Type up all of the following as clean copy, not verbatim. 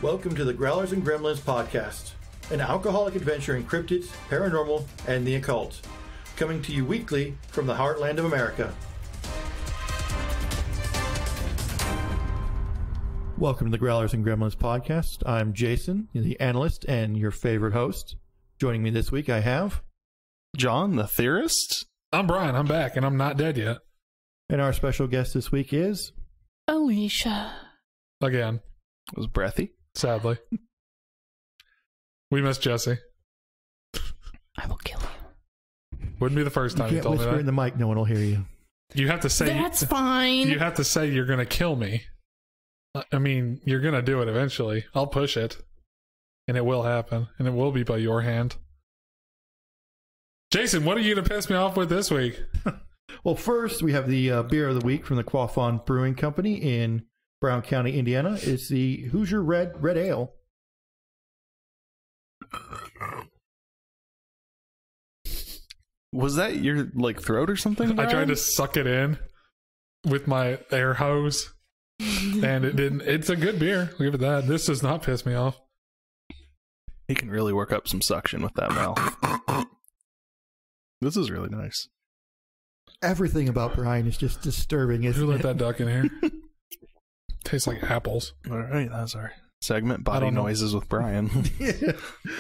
Welcome to the Growlers and Gremlins podcast, an alcoholic adventure in cryptids, paranormal, and the occult. Coming to you weekly from the heartland of America. Welcome to the Growlers and Gremlins podcast. I'm Jason, the analyst and your favorite host. Joining me this week I have... John, the theorist. I'm Brian. I'm back, and I'm not dead yet. And our special guest this week is... Alicia. Again. It was breathy. Sadly. We miss Jesse. I will kill you. Wouldn't be the first time you told me whisper that. in the mic, no one will hear you. You have to say... That's fine. You have to say you're going to kill me. I mean, you're going to do it eventually. I'll push it. And it will happen. And it will be by your hand. Jason, what are you going to piss me off with this week? Well, first, we have the beer of the week from the Quaff On Brewing Co in Brown County, Indiana. It's the Hoosier Red Ale. Was that your throat or something, Brian? I tried to suck it in with my air hose, and it didn't. It's a good beer. I'll give it that. This does not piss me off. He can really work up some suction with that mouth. This is really nice. Everything about Brian is just disturbing, isn't Who let it? that duck in here? Tastes like apples. All right, that's our segment, Body Noises with Brian. Yeah.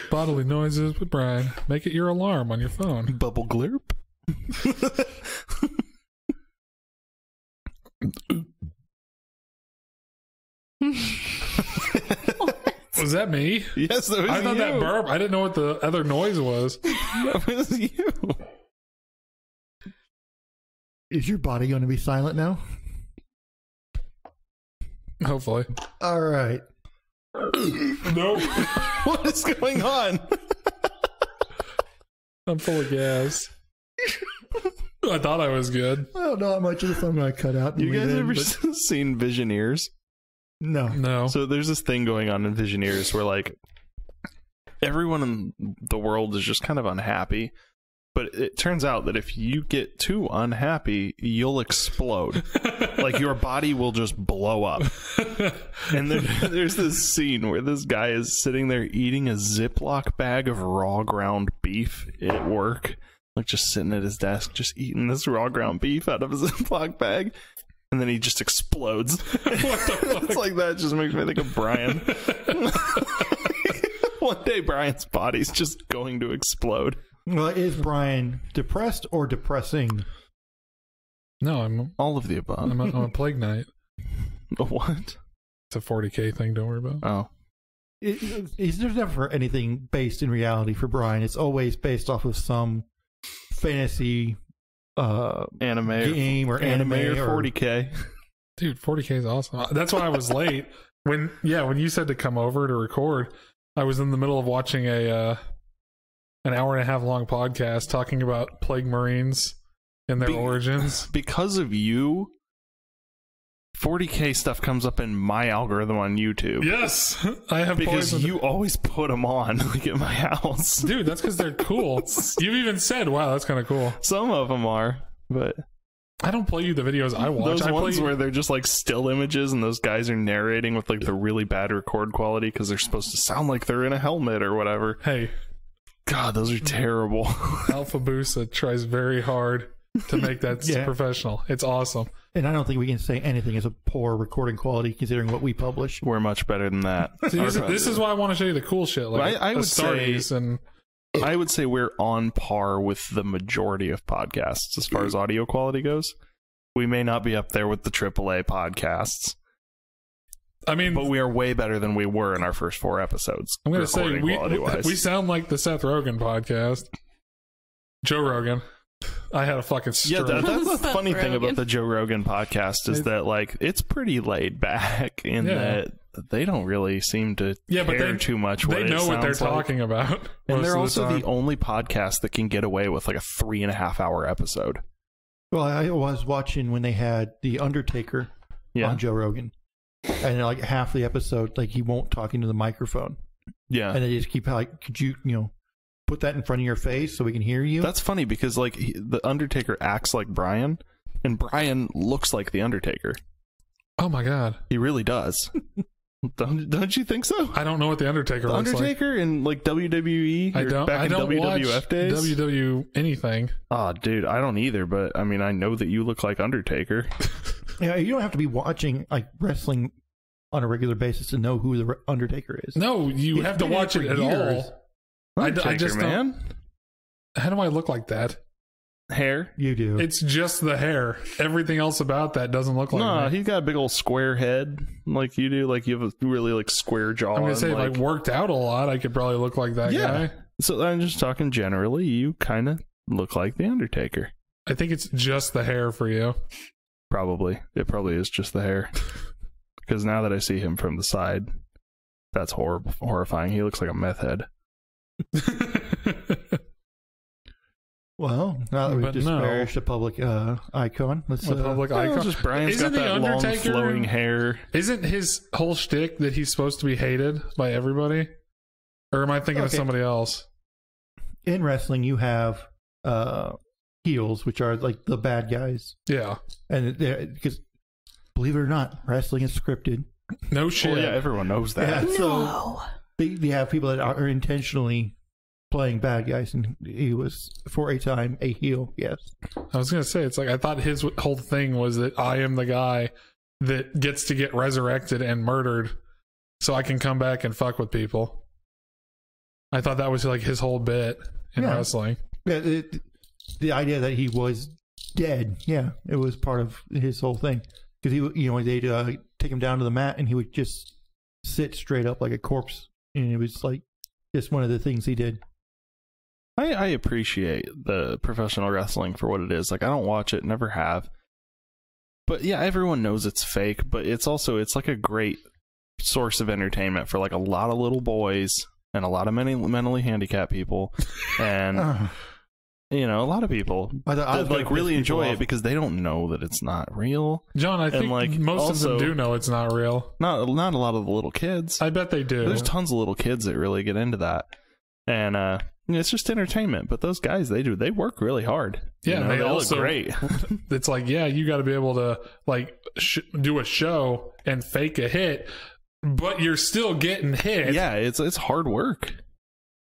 Bodily noises with Brian. Make it your alarm on your phone. Bubble glurp. Was that me? Yes, that was I thought you. that burp. I didn't know what the other noise was. That was you. Is your body going to be silent now? Hopefully. All right. Nope. What is going on? I'm full of gas. I thought I was good. Well, not much of this I'm going to cut out. You guys ever seen Visioneers? No. No. So there's this thing going on in Visioneers where everyone in the world is just kind of unhappy. But it turns out that if you get too unhappy, you'll explode. Your body will just blow up. And there's this scene where this guy is sitting there eating a Ziploc bag of raw ground beef at work. Just sitting at his desk, just eating this raw ground beef out of a Ziploc bag. And then he just explodes. It's like that just makes me think of Brian. One day Brian's body's just going to explode. Well, is Brian depressed or depressing? No, I'm All of the above. I'm a plague knight. A what? It's a 40K thing. Don't worry about. Oh. There's never anything based in reality for Brian. It's always based off of some fantasy Anime game or anime or or 40K. Dude, 40K is awesome. That's why I was late. When you said to come over to record, I was in the middle of watching an hour and a half long podcast talking about plague marines and their origins. Because of you, 40K stuff comes up in my algorithm on YouTube. Yes, I have because poisoned. you always put them on at my house. Dude, that's because they're cool. You've even said, wow, that's kind of cool. Some of them are, but I don't play you the videos I watch. those ones where they're just still images and those guys are narrating with the really bad record quality because they're supposed to sound like they're in a helmet or whatever. Hey, God, those are terrible. Alpha Boosa tries very hard to make that professional. It's awesome. And I don't think we can say anything is a poor recording quality considering what we publish. We're much better than that. See, this is why I want to show you the cool shit. I would Astartes say, I would say we're on par with the majority of podcasts as far as audio quality goes. We may not be up there with the AAA podcasts. I mean, but we are way better than we were in our first 4 episodes. I'm going to say we sound like the Seth Rogen podcast. Joe Rogan. I had a fucking stroke. Yeah, that's the funny thing about the Joe Rogan podcast is that it's pretty laid back in that they don't really seem to care too much. They know what they're talking about, and they're also the only podcast that can get away with a 3.5 hour episode. Well, I was watching when they had the Undertaker on Joe Rogan. And half the episode, he won't talk into the microphone. Yeah. And they just keep could you, put that in front of your face so we can hear you? That's funny because the Undertaker acts like Brian, and Brian looks like the Undertaker. Oh my God. He really does. Don't you think so? I don't know what the Undertaker The looks Undertaker in like WWE. like. Back in WWF watch days. WW anything. Oh, dude, I don't either. But I mean, I know that you look like Undertaker. Yeah, you don't have to be watching like wrestling on a regular basis to know who the Undertaker is. No, you have to been watch here it for at years. all. Undertaker, I just man. How do I look like that? Hair. You do. It's just the hair. Everything else about that doesn't look like No, me. he's got a big old square head like you do. Like you have a really like square jaw. I'm gonna say and, if I worked out a lot, I could probably look like that guy. So I'm just talking generally. You kind of look like the Undertaker. I think it's just the hair for you. Probably. It probably is just the hair. Because now that I see him from the side, that's horrifying. He looks like a meth head. Well, now that we've But no. disparaged a public icon, let's A public icon. Just Brian's Isn't got that the long Undertaker- flowing hair. Isn't his whole shtick that he's supposed to be hated by everybody? Or am I thinking of Okay. somebody else? in wrestling you have heels, which are like the bad guys, Yeah. and because believe it or not, wrestling is scripted. No shit. Well, yeah, everyone knows that. Yeah, so No. they have people that are intentionally playing bad guys, and he was for a time a heel. Yes. I was going to say, it's like, I thought his whole thing was that I am the guy that gets to get resurrected and murdered so I can come back and fuck with people. I thought that was like his whole bit in Yeah. wrestling. Yeah, the idea that he was dead, yeah, it was part of his whole thing. Because they'd take him down to the mat, and he would just sit straight up like a corpse, and it was like just one of the things he did. I appreciate the professional wrestling for what it is. Like, I don't watch it, never have. But yeah, everyone knows it's fake, but it's like a great source of entertainment for like a lot of little boys and a lot of mentally handicapped people, and a lot of people that like really enjoy it because they don't know that it's not real. John, I think like, most of them also- do know it's not real. Not a lot of the little kids. I bet they do. There's tons of little kids that really get into that, and it's just entertainment. But those guys, they work really hard. Yeah, and they look also- great. It's like, yeah, you got to be able to like do a show and fake a hit, but you're still getting hit. Yeah, it's hard work.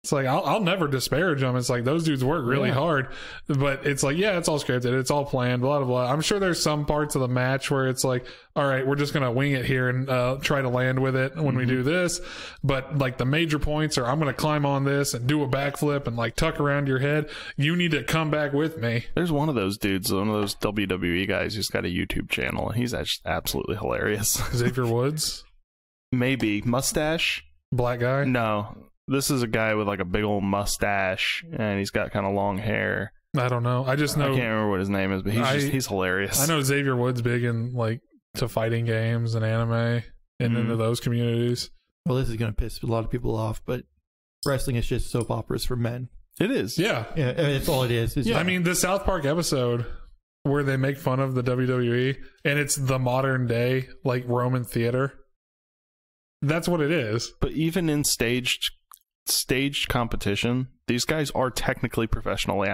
It's like, I'll never disparage them. It's like, those dudes work really hard, but it's like, yeah, it's all scripted. It's all planned, blah, blah, blah. I'm sure there's some parts of the match where it's like, all right, we're just going to wing it here and try to land with it when we do this. But like the major points are, I'm going to climb on this and do a backflip and like tuck around your head. You need to come back with me. There's one of those dudes, one of those WWE guys who's got a YouTube channel, and he's just absolutely hilarious. Xavier Woods, Maybe. Mustache? black guy. No. This is a guy with like a big old mustache, and he's got kind of long hair. I don't know. I just know. I can't remember what his name is, but he's hilarious. I know Xavier Woods big in like to fighting games and anime and into those communities. Well, this is going to piss a lot of people off, but wrestling is just soap operas for men. It is. Yeah. Yeah, I mean, it's all it is. It's I mean, the South Park episode where they make fun of the WWE and it's the modern day like Roman theater. That's what it is. But even in staged competition, these guys are technically professional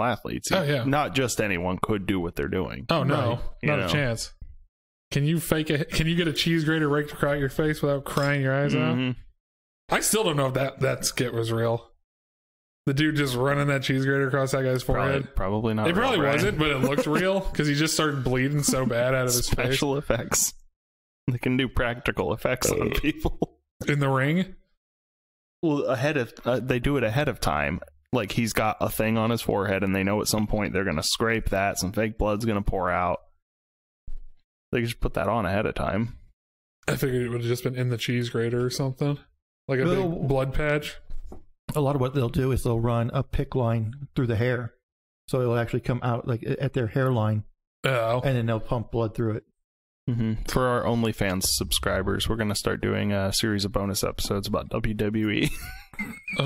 athletes. Oh, yeah. Not just anyone could do what they're doing. Oh no, Right. not You a know. chance. Can you fake it? Can you get a cheese grater right across your face without crying your eyes out? Mhm. I still don't know if that skit was real. The dude just running that cheese grater across that guy's forehead. Probably not. It probably real, Brian. wasn't, but it looked real because he just started bleeding so bad out of his face Special effects. They can do practical effects on people. in the ring. Well, they do it ahead of time. Like, he's got a thing on his forehead, and they know at some point they're going to scrape that. Some fake blood's going to pour out. They just put that on ahead of time. I figured it would have just been in the cheese grater or something, like a Well- big blood patch. a lot of what they'll do is they'll run a pick line through the hair, so it'll actually come out like at their hairline, Oh, and then they'll pump blood through it. For our OnlyFans subscribers, we're going to start doing a series of bonus episodes about WWE.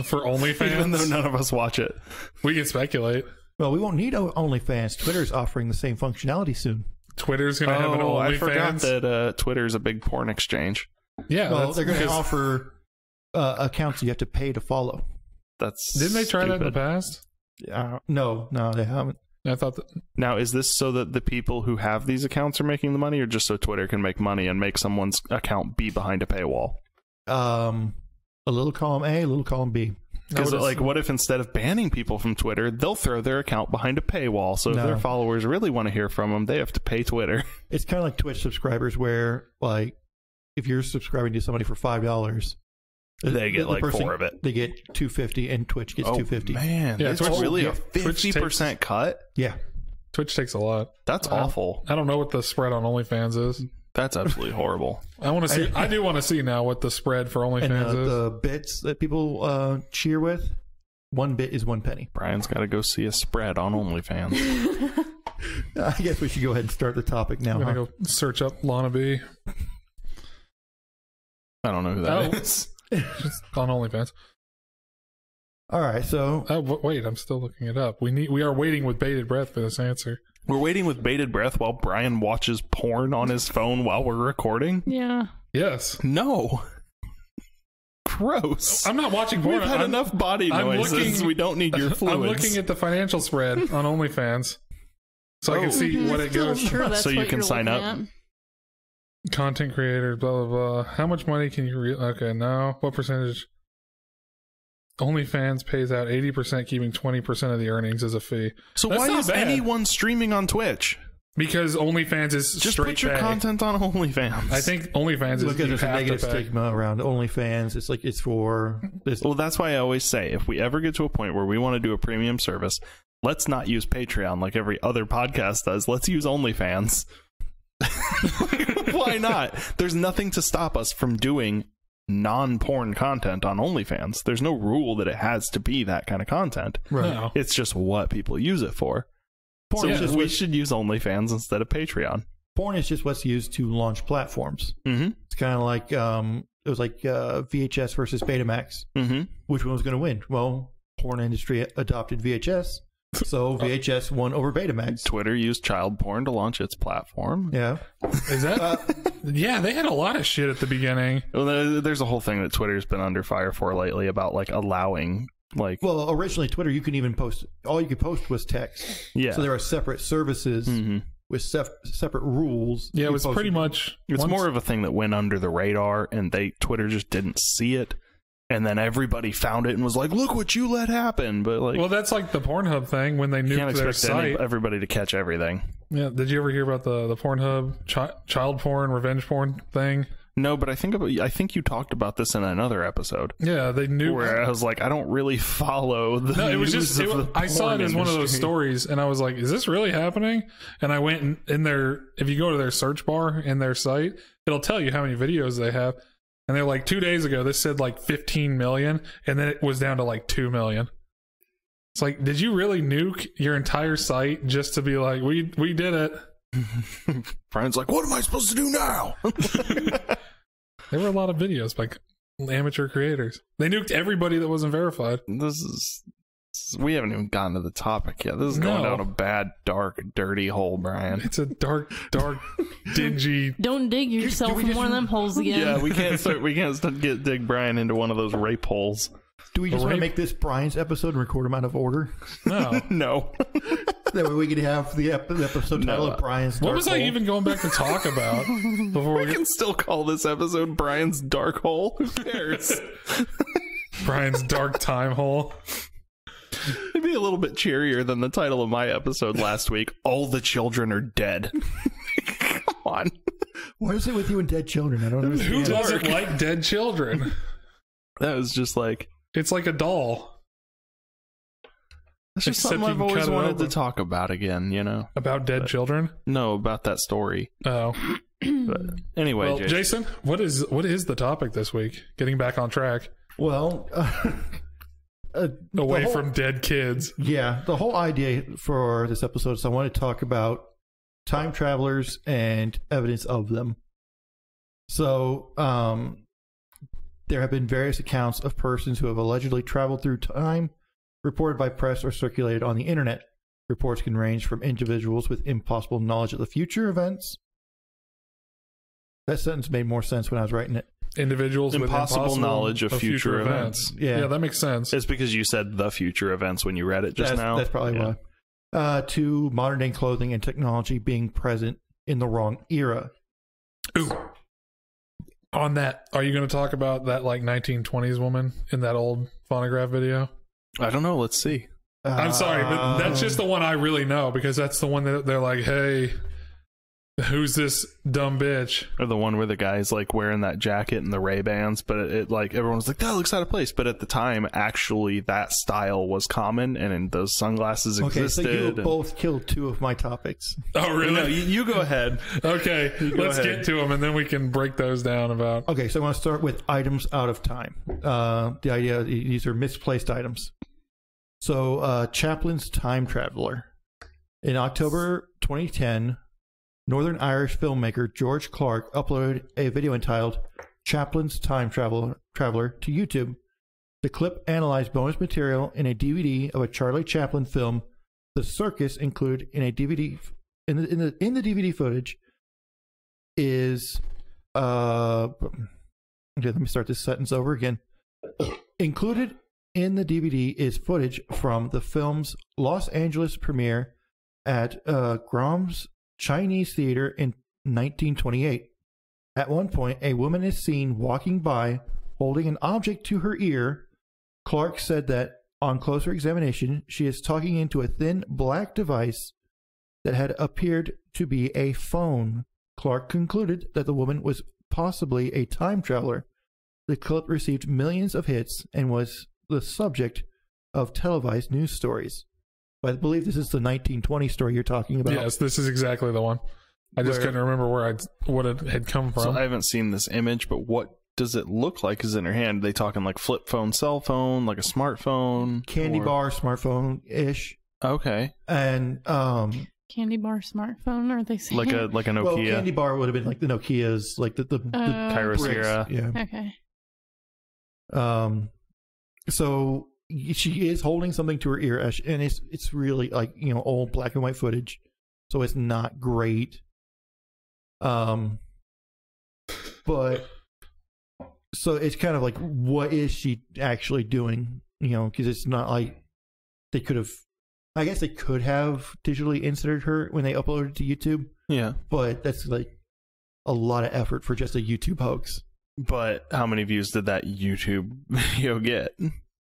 for OnlyFans, Even though none of us watch it. we can speculate. Well, we won't need OnlyFans. Twitter's offering the same functionality soon. Twitter's gonna have an I forgot OnlyFans. that Twitter is a big porn exchange. Yeah, Well, that's they're going to because- offer accounts you have to pay to follow. That's Didn't they try that in the stupid. past? No, they haven't. I thought that Now, is this so that the people who have these accounts are making the money, or just so Twitter can make money and make someone's account be behind a paywall? A little column A, a little column B. Because, like, what if instead of banning people from Twitter, they'll throw their account behind a paywall? So if their followers really want to hear from them, they have to pay Twitter. It's kind of like Twitch subscribers, where, like, if you're subscribing to somebody for $5, they get like 4 of it. They get $2.50, and Twitch gets $2.50. Man, Yeah, it's Twitch- really yeah, a Twitch 50% cut. Yeah, Twitch takes a lot. That's awful. I don't know what the spread on OnlyFans is. That's absolutely horrible. I want to see. I do want to see now what the spread for and OnlyFans is. the bits that people cheer with, 1 bit is 1 penny. Brian's got to go see a spread on OnlyFans. I guess we should go ahead and start the topic now. I'm gonna go search up Lana B. I don't know who that is. Just on OnlyFans. All right, so Wait, I'm still looking it up. We are waiting with bated breath for this answer. We're waiting with bated breath while Brian watches porn on his phone while we're recording? Yeah. Yes. No. Gross. I'm not watching porn. We've had enough body noises. We don't need your fluids. I'm looking at the financial spread on OnlyFans, so I can see what it goes. Sure, that's So you what can you're sign looking up. at. Content creators, blah blah blah. How much money can you? Okay, no. What percentage? OnlyFans pays out 80%, keeping 20% of the earnings as a fee. So That's why not is bad. anyone streaming on Twitch? Because OnlyFans is Just straight put your pay. content on OnlyFans. I think OnlyFans is look at you there's a have to negative pay. stigma around OnlyFans. It's like it's for this. Well, that's why I always say, if we ever get to a point where we want to do a premium service, let's not use Patreon like every other podcast does. Let's use OnlyFans. Why not? There's nothing to stop us from doing non-porn content on OnlyFans. There's no rule that it has to be that kind of content. Right. No. It's just what people use it for. Porn So is just we what- should use OnlyFans instead of Patreon. Porn is just what's used to launch platforms. Mm-hmm. It's kind of like it was like VHS versus Betamax. Mm-hmm. Which one was going to win? Well, porn industry adopted VHS, so VHS won over Betamax. Twitter used child porn to launch its platform. Yeah, Is that? Yeah, they had a lot of shit at the beginning. Well, there's a whole thing that Twitter's been under fire for lately about like allowing like well, originally Twitter, you couldn't even post. All you could post was text. yeah. So there are separate services with separate rules. Yeah, it You was posted- pretty much. It's once- more of a thing that went under the radar, and Twitter just didn't see it, and then everybody found it and was like, "Look what you let happen!" But like, Well, that's like the Pornhub thing when they you nuked can't their expect site. everybody to catch everything. Yeah, did you ever hear about the Pornhub child porn, revenge porn thing? No, but I think you talked about this in another episode Yeah, they knew. where I was like, I don't really follow the. No, it was news just. of the I saw it porn as one of those industry. stories, and I was like, "Is this really happening?" And I went in their. If you go to their search bar in their site, it'll tell you how many videos they have. And they're like, 2 days ago, this said like 15 million, and then it was down to like 2 million. It's like, did you really nuke your entire site just to be like, we did it? Brian's like, what am I supposed to do now? There were a lot of videos by amateur creators. They nuked everybody that wasn't verified. We haven't even gotten to the topic yet. This is going No. down a bad, dark, dirty hole, Brian. It's a dark, dingy. Don't dig yourself in one of them holes again. Yeah, we can't dig Brian into one of those rape holes. Do we just want Right. to make this Brian's episode and record them out of order? No. No. That way we could have the episode title of Brian's. What Dark was I Hole. even going back to talk about before we We can still call this episode Brian's Dark Hole. Who cares? Brian's dark time hole? It'd be a little bit cheerier than the title of my episode last week. All the children are dead. Come on. What is it with you and dead children? I don't Who understand. doesn't like dead children? That was just like, It's like a doll. that's just Except something you I've can always cut it wanted to open. talk about again, you know? About dead children? No, about that story. Oh. But anyway, Well, Jason. Jason, what is the topic this week? Getting back on track. Well, Away the whole- from dead kids. Yeah, the whole idea for this episode is I want to talk about time travelers and evidence of them. So, there have been various accounts of persons who have allegedly traveled through time, reported by press or circulated on the internet. Reports can range from individuals with impossible knowledge of the future events. That sentence made more sense when I was writing it. Individuals with Impossible knowledge of future events. Yeah. Yeah, that makes sense. It's because you said the future events when you read it just now. That's probably Yeah. why. to modern day clothing and technology being present in the wrong era. Ooh. On that, are you going to talk about that like 1920s woman in that old phonograph video? I don't know. Let's see. I'm sorry, but that's just the one I really know because that's the one that they're like, hey, who's this dumb bitch? Or the one where the guy's like wearing that jacket and the Ray-Bans, but it like everyone's like, that looks out of place. But at the time, actually, that style was common, and those sunglasses existed. Okay, so you both killed two of my topics. Oh, really? No, you go ahead. Okay, let's get to them, and then we can break those down about. Okay, so I want to start with items out of time. The idea, these are misplaced items. So, Chaplin's Time Traveler. In October 2010, Northern Irish filmmaker George Clark uploaded a video entitled Chaplin's Time Traveler to YouTube. The clip analyzed bonus material in a DVD of a Charlie Chaplin film, The Circus, included in a DVD. In the DVD footage is okay, let me start this sentence over again. Included in the DVD is footage from the film's Los Angeles premiere at Grom's Chinese Theater in 1928. At one point, a woman is seen walking by holding an object to her ear. Clark said that on closer examination, she is talking into a thin black device that had appeared to be a phone. Clark concluded that the woman was possibly a time traveler. The clip received millions of hits and was the subject of televised news stories. But I believe this is the 1920 story you're talking about. Yes, this is exactly the one. I just couldn't remember what it had come from. So I haven't seen this image, but what does it look like is in her hand? Are they talking like flip phone, cell phone, like a smartphone? Candy bar, smartphone-ish. Okay. And candy bar smartphone, are they saying? like a Nokia. Well, candy bar would have been like the Nokias, like the Kairos era. Yeah. Okay. So she is holding something to her ear, and it's really like, you know, old black and white footage, so it's not great. But so it's kind of like, what is she actually doing? You know, because it's not like they could have. I guess they could have digitally inserted her when they uploaded it to YouTube. Yeah, but that's like a lot of effort for just a YouTube hoax. But how many views did that YouTube video get?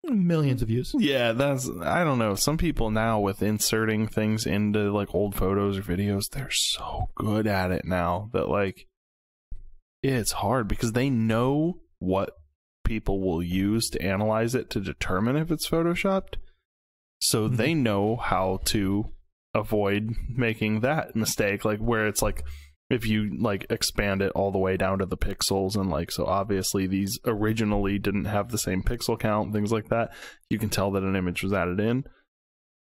Millions of views. Yeah, I don't know. Some people now with inserting things into like old photos or videos, they're so good at it now that like it's hard because they know what people will use to analyze it to determine if it's photoshopped. So they know how to avoid making that mistake, like where it's like if you like expand it all the way down to the pixels, and like, so obviously these originally didn't have the same pixel count, things like that, you can tell that an image was added in.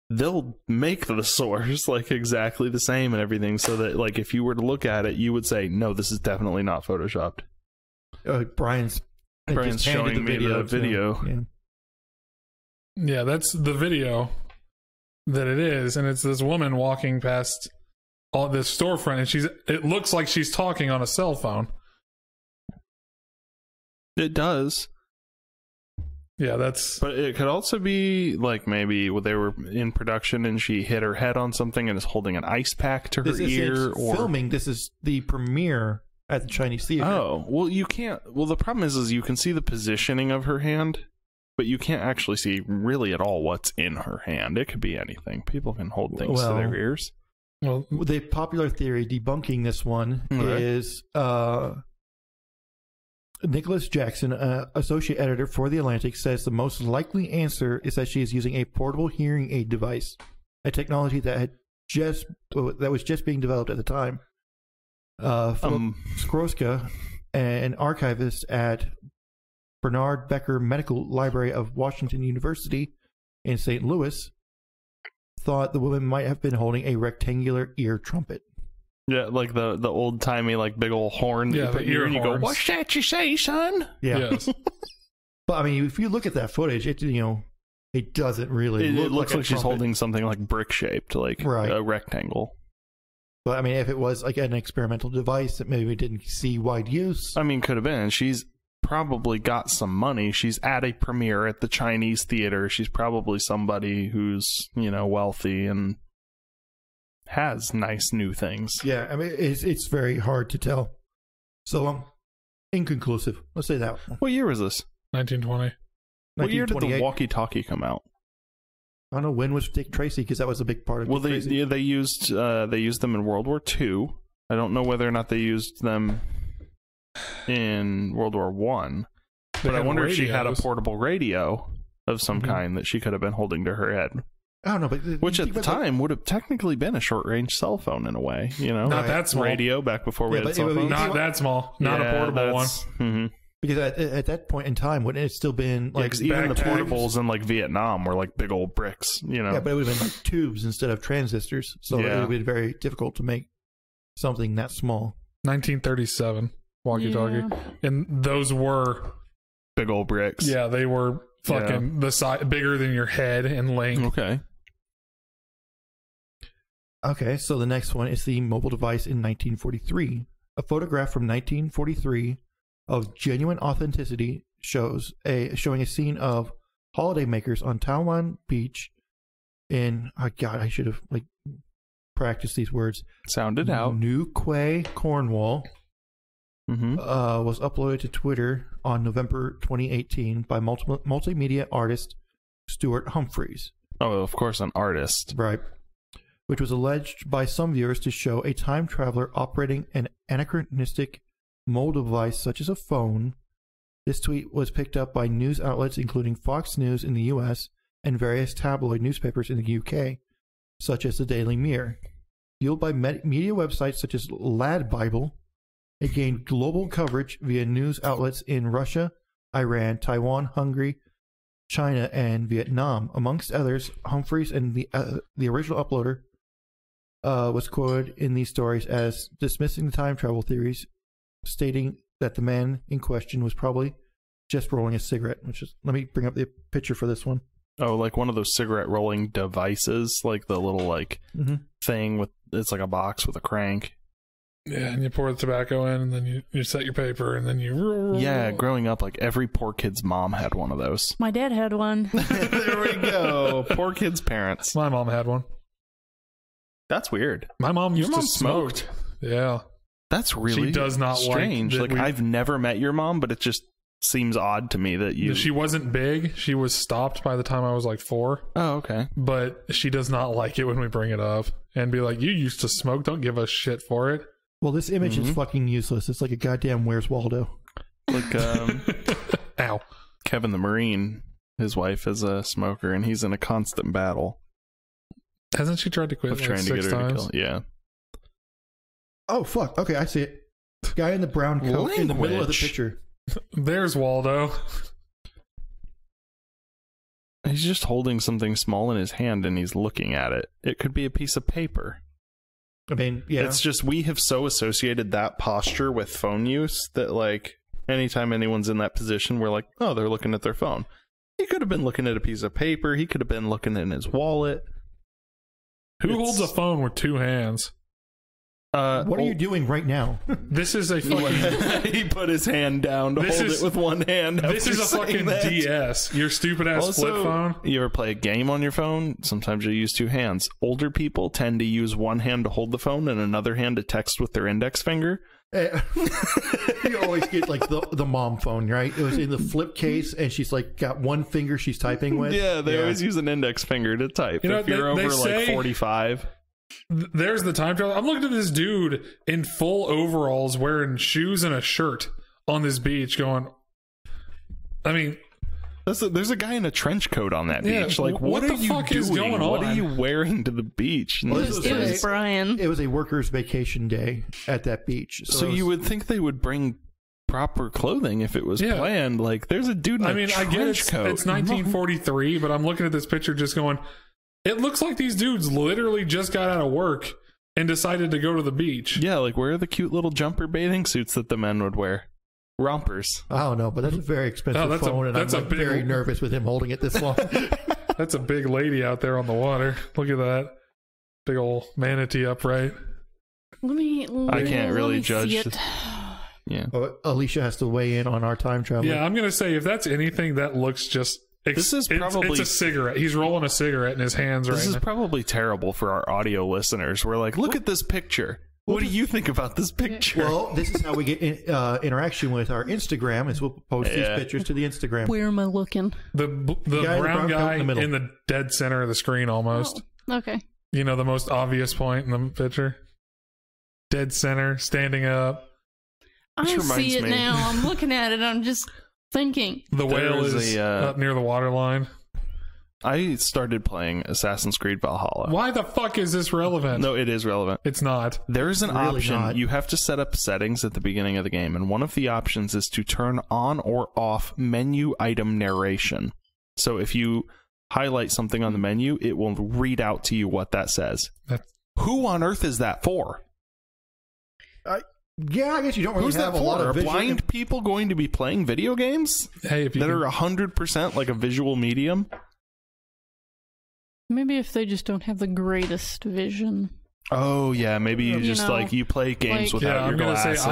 They'll make the source like exactly the same and everything, so that like if you were to look at it, you would say, no, this is definitely not photoshopped. Brian's showing me the video. Yeah, that's the video that it is, and it's this woman walking past all this storefront, and it looks like she's talking on a cell phone. It does. Yeah, but it could also be like maybe they were in production and she hit her head on something and is holding an ice pack to her ear, or filming. This is the premiere at the Chinese Theater. Oh, well, you can't. Well, the problem is you can see the positioning of her hand, but you can't actually see really at all what's in her hand. It could be anything. People can hold things to their ears. Well, the popular theory debunking this one is Nicholas Jackson, associate editor for The Atlantic, says the most likely answer is that she is using a portable hearing aid device, a technology that was just being developed at the time. Philip Skroska, an archivist at Bernard Becker Medical Library of Washington University in St. Louis, thought the woman might have been holding a rectangular ear trumpet. Yeah, like the old timey like big old horn. Yeah, the ear and you go, "What's that you say, son?" Yeah. Yes. But I mean, if you look at that footage, it doesn't really. It looks like she's holding something like brick shaped, like a rectangle. But I mean, if it was like an experimental device that maybe didn't see wide use, I mean, could have been. She's probably got some money. She's at a premiere at the Chinese Theater. She's probably somebody who's wealthy and has nice new things. Yeah, I mean, it's very hard to tell. So, inconclusive. Let's say that. What year was this? 1920. What year did the walkie-talkie come out? I don't know, when was Dick Tracy, because that was a big part of Dick Tracy. They used them in World War II. I don't know whether or not they used them in World War One. But I wonder if she had a portable radio of some kind that she could have been holding to her head. I don't know, but which at the time would have technically been a short-range cell phone in a way, you know? Not that small. Radio back before we had cell phones. Not that small. Not a portable one. Mm-hmm. Because at that point in time, wouldn't it still been like even the portables in like Vietnam were like big old bricks, you know? Yeah, but it would have been like tubes instead of transistors, so it would have been very difficult to make something that small. 1937 walkie-talkie, and those were big old bricks. Yeah, they were fucking the size bigger than your head in length. Okay, so the next one is the mobile device in 1943. A photograph from 1943 of genuine authenticity showing a scene of holidaymakers on Taiwan Beach in, oh God, I should have practiced these words. Sound it out. New Quay, Cornwall. Was uploaded to Twitter on November 2018 by multimedia artist Stuart Humphreys. Oh, of course, an artist. Right. Which was alleged by some viewers to show a time traveler operating an anachronistic mobile device such as a phone. This tweet was picked up by news outlets including Fox News in the US and various tabloid newspapers in the UK, such as the Daily Mirror. Fueled by media websites such as Lad Bible, it gained global coverage via news outlets in Russia, Iran, Taiwan, Hungary, China, and Vietnam. Amongst others, Humphreys and the original uploader was quoted in these stories as dismissing the time travel theories, stating that the man in question was probably just rolling a cigarette. Let me bring up the picture for this one. Oh, like one of those cigarette rolling devices, like the little thing with, it's like a box with a crank. Yeah, and you pour the tobacco in, and then you set your paper, and then you... Yeah, growing up, like every poor kid's mom had one of those. My dad had one. There we go. Poor kid's parents. My mom had one. That's weird. My mom used Your mom to smoke. smoked. Yeah. That's really she does not strange. Like I've never met your mom, but it just seems odd to me that you... She wasn't big. She was stopped by the time I was like 4. Oh, okay. But she does not like it when we bring it up and be like, you used to smoke. Don't give a shit for it. Well, this image is fucking useless. It's like a goddamn Where's Waldo. Like, ow. Kevin the Marine, his wife is a smoker, and he's in a constant battle. Hasn't she tried to quit trying to get her to kill? Yeah. Oh, fuck. Okay, I see it. Guy in the brown coat in the middle of the picture. There's Waldo. He's just holding something small in his hand, and he's looking at it. It could be a piece of paper. I mean, yeah. It's just we have so associated that posture with phone use that, like, anytime anyone's in that position, we're like, oh, they're looking at their phone. He could have been looking at a piece of paper. He could have been looking in his wallet. Who holds a phone with 2 hands? What are you doing right now? This is a fucking... He put his hand down to hold it with one hand. This is a fucking DS. Your stupid ass flip phone. You ever play a game on your phone? Sometimes you use 2 hands. Older people tend to use one hand to hold the phone and another hand to text with their index finger. You always get like the mom phone, right? It was in the flip case, and she's like got one finger she's typing with. Yeah, they always use an index finger to type. You know, if you're over like 45. There's the time travel. I'm looking at this dude in full overalls wearing shoes and a shirt on this beach going, I mean... There's a guy in a trench coat on that beach. Like, what the are you fuck doing? Is going on? What are you wearing to the beach? It was Brian. It was a workers' vacation day at that beach. So you would think they would bring proper clothing if it was planned. Like, there's a dude in a trench coat. I get it's 1943, but I'm looking at this picture just going... It looks like these dudes literally just got out of work and decided to go to the beach. Yeah, like where are the cute little jumper bathing suits that the men would wear? Rompers. I don't know, but that's a very expensive phone, and I'm like very nervous with him holding it this long. That's a big lady out there on the water. Look at that. Big old manatee upright. I can't really judge it. Yeah. Alicia has to weigh in on our time travel. Yeah, I'm going to say if that's anything, that looks just This is probably it's a cigarette. He's rolling a cigarette in his hands right now. This is probably terrible for our audio listeners. We're like, look at this picture. What do you think about this picture? Well, this is how we get interaction with our Instagram. Is we'll post these pictures to the Instagram. Where am I looking? The brown guy in the dead center of the screen, almost. Oh, okay. You know, the most obvious point in the picture. Dead center, standing up. I see it now. I'm looking at it. I'm just thinking. The whale is up near the water line. I started playing Assassin's Creed Valhalla. Why the fuck is this relevant? No, it is relevant. It's not. There's an option. You have to set up settings at the beginning of the game, and one of the options is to turn on or off menu item narration. So if you highlight something on the menu, it will read out to you what that says. Who on earth is that for? Yeah, I guess you don't really have a lot of vision. Are blind people going to be playing video games that are 100% like a visual medium? Maybe if they just don't have the greatest vision. Oh yeah, maybe you play games without your glasses.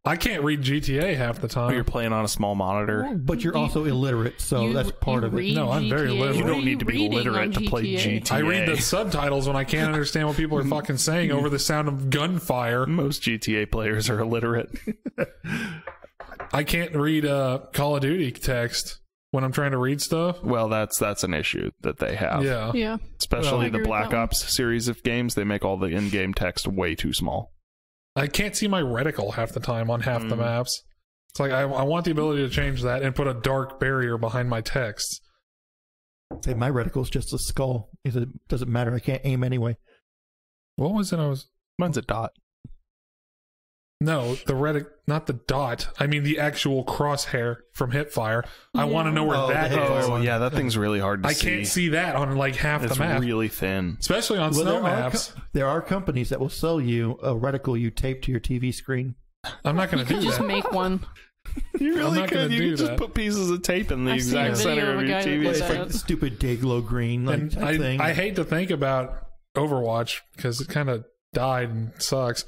I can't read GTA half the time. Or you're playing on a small monitor. But you're also illiterate, so that's part of it. No, I'm very literate. You don't need to be literate to play GTA. I read the subtitles when I can't understand what people are fucking saying over the sound of gunfire. Most GTA players are illiterate. I can't read Call of Duty text when I'm trying to read stuff. Well, that's an issue that they have. Yeah. Especially the Black Ops series of games, they make all the in-game text way too small. I can't see my reticle half the time on half the maps. It's like I want the ability to change that and put a dark barrier behind my text. Say my reticle's just a skull. It doesn't matter. I can't aim anyway. What was it? Mine's a dot. No, not the dot. I mean the actual crosshair from Hipfire. I want to know where that is. Oh, yeah, that thing's really hard to see. I can't see that on like half the map. It's really thin. Especially on snow maps. There are companies that will sell you a reticle you tape to your TV screen. I'm not going to do that. Just make one. You really not could. gonna You do could just that. put pieces of tape in the exact center of your TV. It's like the stupid Dayglow green thing. I hate to think about Overwatch because it kind of died and sucks.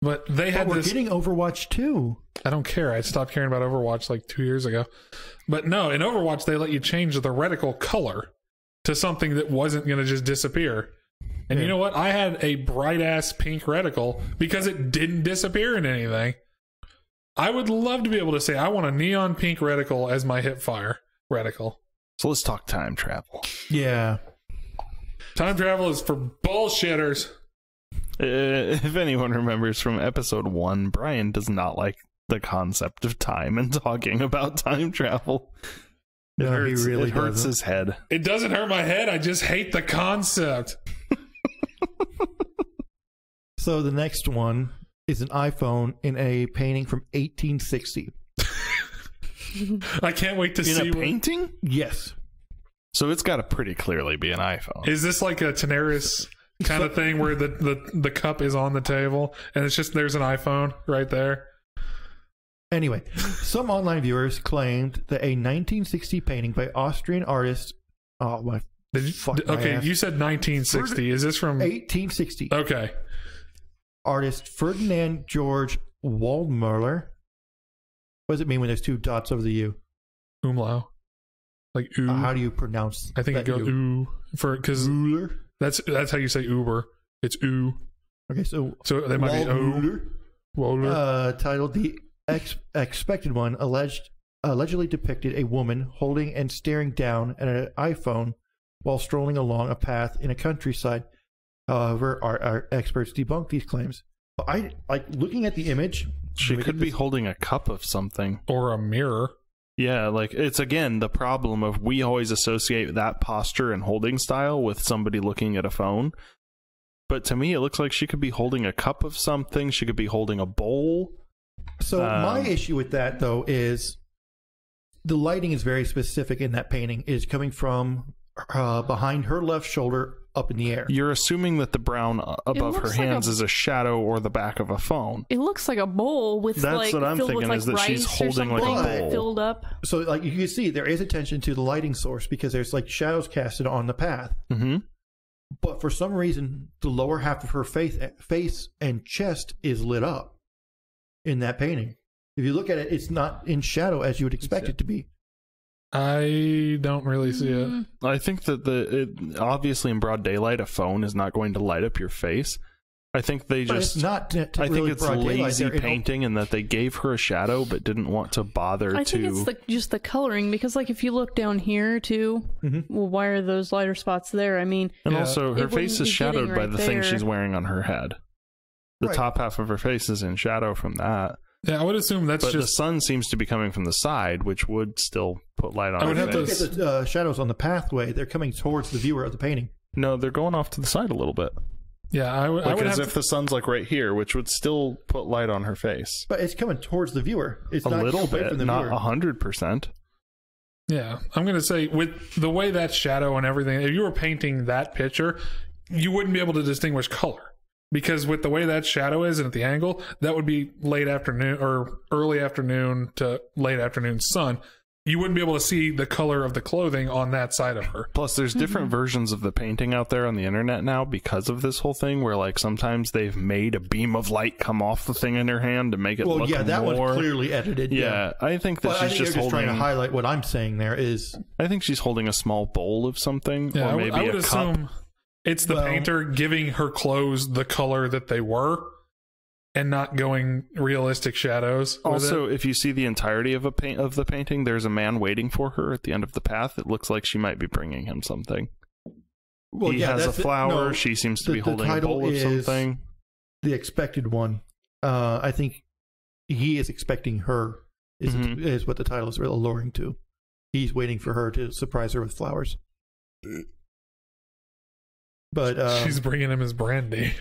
But they had we're getting Overwatch 2. I don't care. I stopped caring about Overwatch like 2 years ago. But no, in Overwatch, they let you change the reticle color to something that wasn't going to just disappear. And you know what? I had a bright-ass pink reticle because it didn't disappear in anything. I would love to be able to say, I want a neon pink reticle as my Hipfire reticle. So let's talk time travel. Yeah. Time travel is for bullshitters. If anyone remembers from episode 1, Brian does not like the concept of time and talking about time travel. It hurts his head. It doesn't hurt my head. I just hate the concept. So the next one is an iPhone in a painting from 1860. I can't wait to see a painting? Yes. So it's got to pretty clearly be an iPhone. Is this like a Tenaris kind of thing where the cup is on the table and it's just there's an iPhone right there? Anyway, some online viewers claimed that a 1960 painting by Austrian artist... Oh, my... Okay, you said 1960. Is this from... 1860. Okay. Artist Ferdinand Georg Waldmüller. What does it mean when there's two dots over the U? Umlau. Like ooh. How do you pronounce I think it goes ooh. Because that's how you say Uber. It's ooh. Okay, so they might be ooh. Waldmüller. Titled The Expected One, allegedly depicted a woman holding and staring down at an iPhone while strolling along a path in a countryside. However, our experts debunk these claims. I like looking at the image. She could be holding a cup of something. Or a mirror. Yeah, like it's again the problem of we always associate that posture and holding style with somebody looking at a phone. But to me, it looks like she could be holding a cup of something. She could be holding a bowl. So my issue with that, though, is the lighting is very specific in that painting. It is coming from behind her left shoulder up in the air. You're assuming that the brown above her hands is a shadow or the back of a phone. It looks like a bowl with That's what I'm thinking is that she's holding like a bowl filled up. So like you can see there is attention to the lighting source because there's like shadows casted on the path. Mm-hmm. But for some reason, the lower half of her face and chest is lit up in that painting. If you look at it, it's not in shadow as you would expect it to be. I don't really see it. I think that obviously in broad daylight, a phone is not going to light up your face. I think they just. It's not. I think it's lazy painting, and that they gave her a shadow, but didn't want to bother to. I think it's just the coloring, because like if you look down here too, well, why are those lighter spots there? I mean, and also her face is shadowed by the thing she's wearing on her head. The top half of her face is in shadow from that. Yeah, I would assume that's but the sun seems to be coming from the side, which would still put light on her face. I would have to look at the shadows on the pathway. They're coming towards the viewer of the painting. No, they're going off to the side a little bit. Yeah, I would as if the sun's like right here, which would still put light on her face. But it's coming towards the viewer. It's a not little away bit, from the not viewer. 100%. Yeah, I'm going to say with the way that shadow and everything, if you were painting that picture, you wouldn't be able to distinguish color. Because with the way that shadow is and at the angle, that would be late afternoon or early afternoon to late afternoon sun. You wouldn't be able to see the color of the clothing on that side of her. Plus, there's different versions of the painting out there on the internet now because of this whole thing, where like sometimes they've made a beam of light come off the thing in her hand to make it look more. Well, yeah, that one's clearly edited. Yeah, I think that she's just holding. Trying to highlight what I'm saying there is. I think she's holding a small bowl of something, or maybe I would a assume cup. It's the painter giving her clothes the color that they were, and not going realistic shadows. Also, if you see the entirety of the painting, there's a man waiting for her at the end of the path. It looks like she might be bringing him something. Well, he has a flower. She seems to be holding a bowl of something. The expected one. I think he is expecting her. Is what the title is really alluring to. He's waiting for her to surprise her with flowers. But she's bringing him his brandy.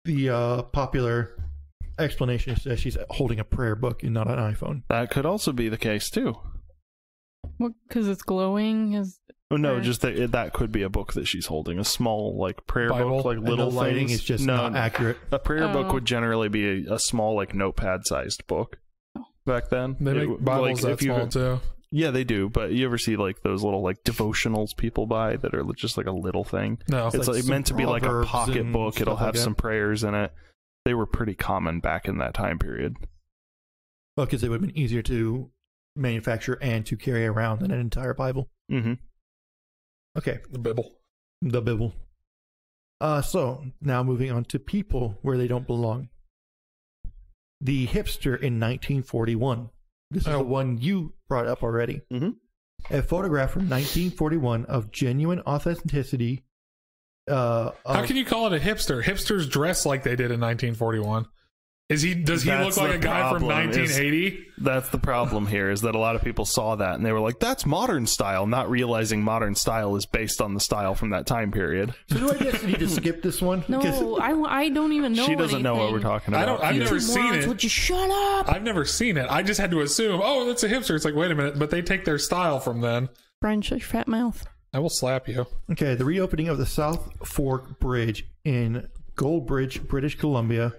The popular explanation is that she's holding a prayer book and not an iPhone. That could also be the case too. What? Because it's glowing? Oh no, just that could be a book that she's holding, a small like prayer book, like little lighting things. is just not accurate. A prayer book would generally be a small like notepad-sized book. Back then, they make Bibles that small too. Yeah, they do, but you ever see like those little like devotionals people buy that are just like a little thing? No. It's like meant to be like a pocket book. It'll have some prayers in it. They were pretty common back in that time period. Well, because it would have been easier to manufacture and to carry around than an entire Bible. Mm-hmm. Okay. The Bible. The Bible. So, now moving on to people where they don't belong. The hipster in 1941. This is the one you brought up already. Mm-hmm. A photograph from 1941 of genuine authenticity. How can you call it a hipster? Hipsters dress like they did in 1941. Does he look like a guy from 1980? That's the problem here, is that a lot of people saw that and they were like, that's modern style, not realizing modern style is based on the style from that time period. So do I just need to skip this one? No, I don't even know. She doesn't know what we're talking about. I've never seen it. Would you shut up? I've never seen it. I just had to assume, oh, that's a hipster. It's like, wait a minute, but they take their style from then. Brian, shut your fat mouth. I will slap you. Okay, the reopening of the South Fork Bridge in Goldbridge, British Columbia,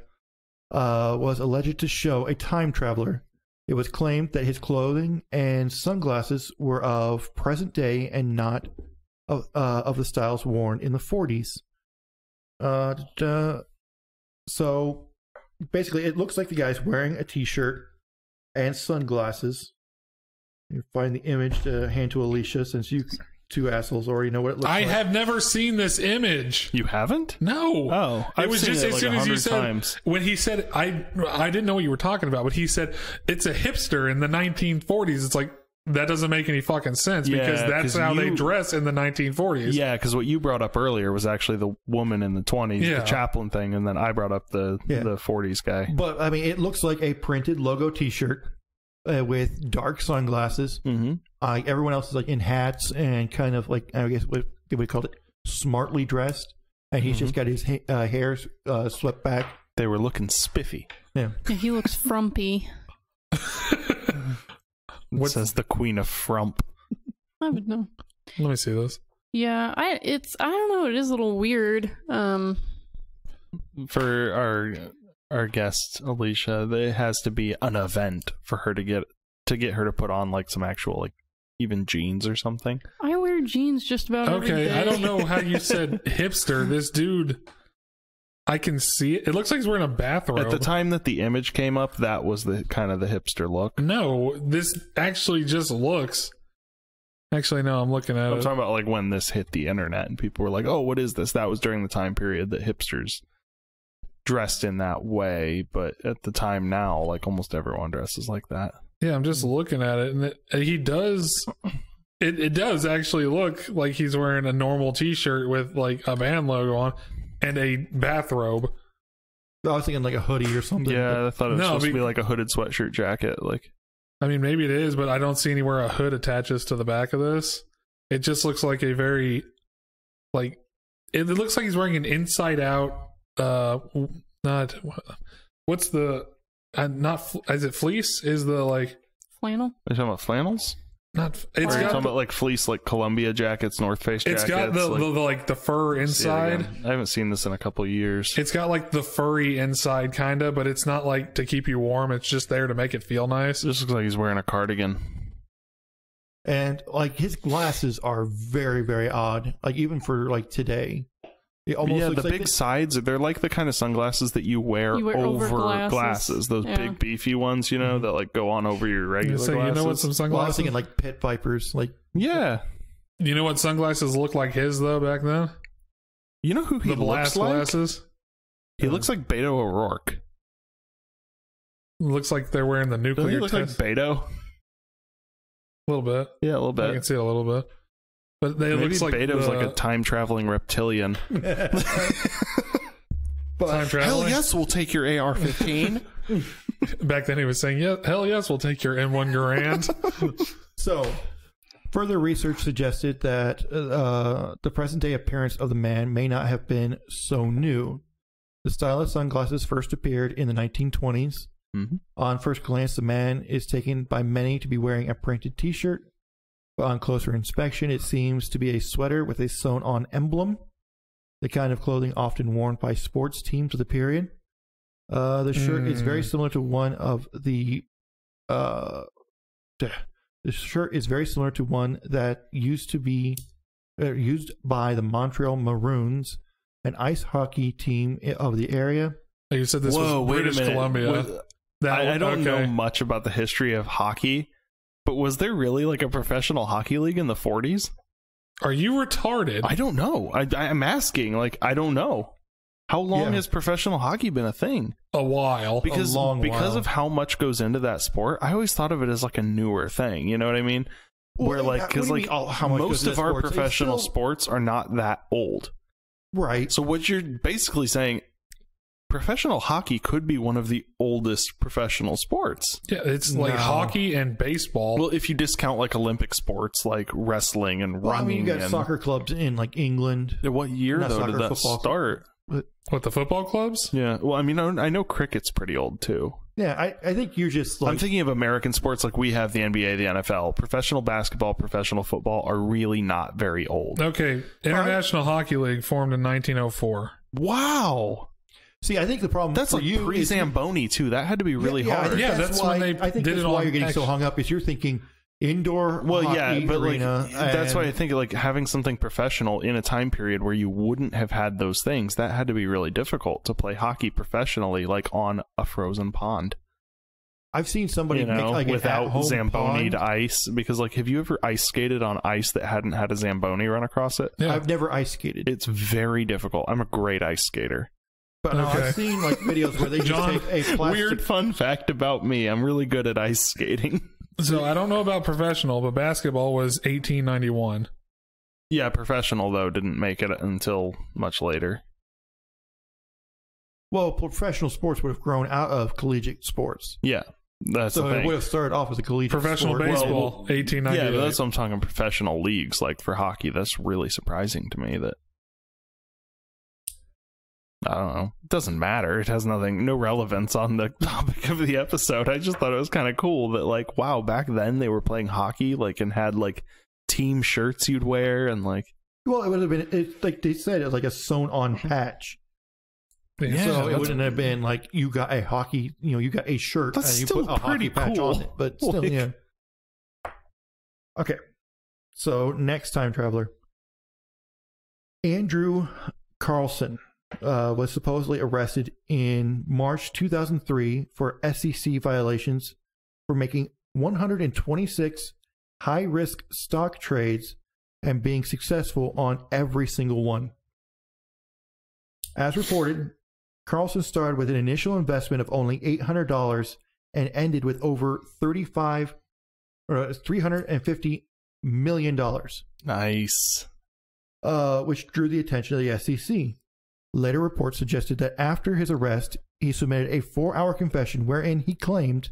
was alleged to show a time traveler. It was claimed that his clothing and sunglasses were of present day and not of the styles worn in the 40s. So basically, it looks like the guy's wearing a t-shirt and sunglasses. You find the image to hand to Alicia, since you two assholes already know what it looks like. I have never seen this image. You haven't? No. Oh, it was just as soon as you said times. When he said I didn't know what you were talking about, but he said it's a hipster in the 1940s. It's like, that doesn't make any fucking sense, because that's how they dress in the 1940s. Yeah, because what you brought up earlier was actually the woman in the 20s, the Chaplin thing, and then I brought up the 40s guy. But I mean, it looks like a printed logo T-shirt with dark sunglasses. Mm-hmm. Everyone else is like in hats and kind of like, I guess what we call it, smartly dressed, and he's just got his hair swept back. They were looking spiffy. Yeah, he looks frumpy. What says the Queen of Frump? I would know. Let me see this. Yeah, I don't know. It is a little weird. For our guest Alicia, there has to be an event for her to get her to put on like some actual like even jeans or something. I wear jeans just about every day. I don't know how you said hipster. This dude, I can see it. It looks like he's wearing a bathrobe. At the time that the image came up, that was the kind of the hipster look. No, this actually just looks. Actually, no, I'm looking at I'm it. talking about like when this hit the internet and people were like, "Oh, what is this?" That was during the time period that hipsters dressed in that way. But at the time now, like almost everyone dresses like that. Yeah, I'm just looking at it, and he does. It does actually look like he's wearing a normal T-shirt with like a band logo on and a bathrobe. I was thinking like a hoodie or something. Yeah, I thought it was No, supposed to be like a hooded sweatshirt jacket. Like, I mean, maybe it is, but I don't see anywhere a hood attaches to the back of this. It just looks like a very, like, it looks like he's wearing an inside out, not, what's the, not, is it fleece? Is the, like, Flannel? are you talking about flannels? not, Or it's are you got, talking about like fleece, like Columbia jackets, North Face jackets? it's got the, like the fur See it inside. again. I haven't seen this in a couple of years. It's got like the furry inside kind of, but it's not like to keep you warm. It's just there to make it feel nice. This looks like he's wearing a cardigan. And like his glasses are very, very odd. Like even for like today. It almost Yeah, looks the like big sides, they're like the kind of sunglasses that you wear over glasses. Those Yeah. big beefy ones, you know, that like go on over your regular So glasses. you know what some well, I was sunglasses? thinking like pit vipers. Like Yeah. You know what sunglasses look like his though back then? You know who he The looks blast like? glasses. He looks like Beto O'Rourke. Looks like they're wearing the Doesn't he nuclear look like test. Beto? A little bit. Yeah, a little I bit. can see it a little bit. But they Maybe looks like Beto's the like a time-traveling reptilian. time Hell traveling. yes, we'll take your AR-15. Back then he was saying, "Yeah, hell yes, we'll take your M1 Garand." so. Further research suggested that the present-day appearance of the man may not have been so new. The style of sunglasses first appeared in the 1920s. Mm-hmm. On first glance, the man is taken by many to be wearing a printed T-shirt, but on closer inspection, it seems to be a sweater with a sewn-on emblem, the kind of clothing often worn by sports teams of the period. The shirt is very similar to one of the... The shirt is very similar to one that used by the Montreal Maroons, an ice hockey team of the area. You said this Whoa, was wait a British minute. Columbia. I don't know okay. much about the history of hockey, but was there really like a professional hockey league in the 40s? Are you retarded? I don't know. I'm asking. Like, I don't know. How long has professional hockey been a thing? A while. Because while. of how much goes into that sport, I always thought of it as like a newer thing. You know what I mean? Where Well, like, because what do you like mean, how much goes most into of our sports? It's professional still- sports are not that old. Right. So what you're basically saying, professional hockey could be one of the oldest professional sports. Yeah, it's like No. hockey and baseball. Well, if you discount like Olympic sports like wrestling and Well, I running. mean, you got and, soccer clubs in like England. What year Not though soccer, did that football. start? What, the football clubs? Yeah. Well, I mean, I know cricket's pretty old too. Yeah, I think you're just like I'm thinking of American sports like we have the NBA, the NFL. Professional basketball, professional football are really not very old. Okay, International Hockey League formed in 1904. Wow. See, I think the problem That's for like you is pre-Zamboni too. That had to be really I hard. think Yeah, that's why, when they I think did that's it why on you're getting so X. hung up is you're thinking indoor Well, yeah, hockey but like arena. that's why I and- think like having something professional in a time period where you wouldn't have had those things, that had to be really difficult to play hockey professionally, like on a frozen pond. I've seen somebody You know, make like an without at-home Zamboni pond. ice, because like, have you ever ice skated on ice that hadn't had a Zamboni run across it? Yeah. I've never ice skated, It's very difficult. I'm a great ice skater. but no, Okay. I've seen like videos where they just John, take a plastic. Weird fun fact about me: I'm really good at ice skating. So I don't know about professional, but basketball was 1891. Yeah, professional though didn't make it until much later. Well, professional sports would have grown out of collegiate sports, Yeah, that's so the it thing. would have started off as a collegiate Professional sport. baseball, Well, 1898. Yeah, but that's what I'm talking. Professional leagues, like for hockey, that's really surprising to me. That I don't know. It doesn't matter. It has no relevance on the topic of the episode. I just thought it was kind of cool that, like, wow, back then they were playing hockey, like, and had like team shirts you'd wear, and like, Well, it would have been like they said, it was like a sewn-on patch. Yeah, So it that's- wouldn't have been like you got a hockey, you got a shirt That's and you still put a hockey pretty patch cool. on it, but still, Like- yeah. Okay, so next time traveler, Andrew Carlssin was supposedly arrested in March 2003 for SEC violations for making 126 high-risk stock trades and being successful on every single one. As reported, Carlssin started with an initial investment of only $800 and ended with over $350 million. Nice. Which drew the attention of the SEC. Later reports suggested that after his arrest, he submitted a 4-hour confession wherein he claimed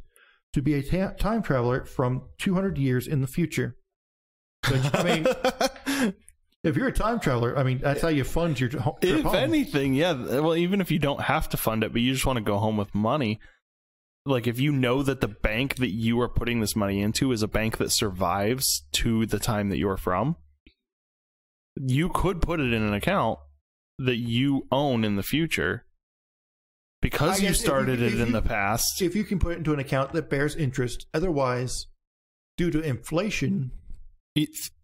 to be a time traveler from 200 years in the future. Which, I mean, if you're a time traveler, I mean, that's how you fund your trip home. If anything, yeah. Well, even if you don't have to fund it, but you just want to go home with money, like if you know that the bank that you are putting this money into is a bank that survives to the time that you're from, you could put it in an account that you own in the future because you started it in the past. If you can put it into an account that bears interest, otherwise, due to inflation,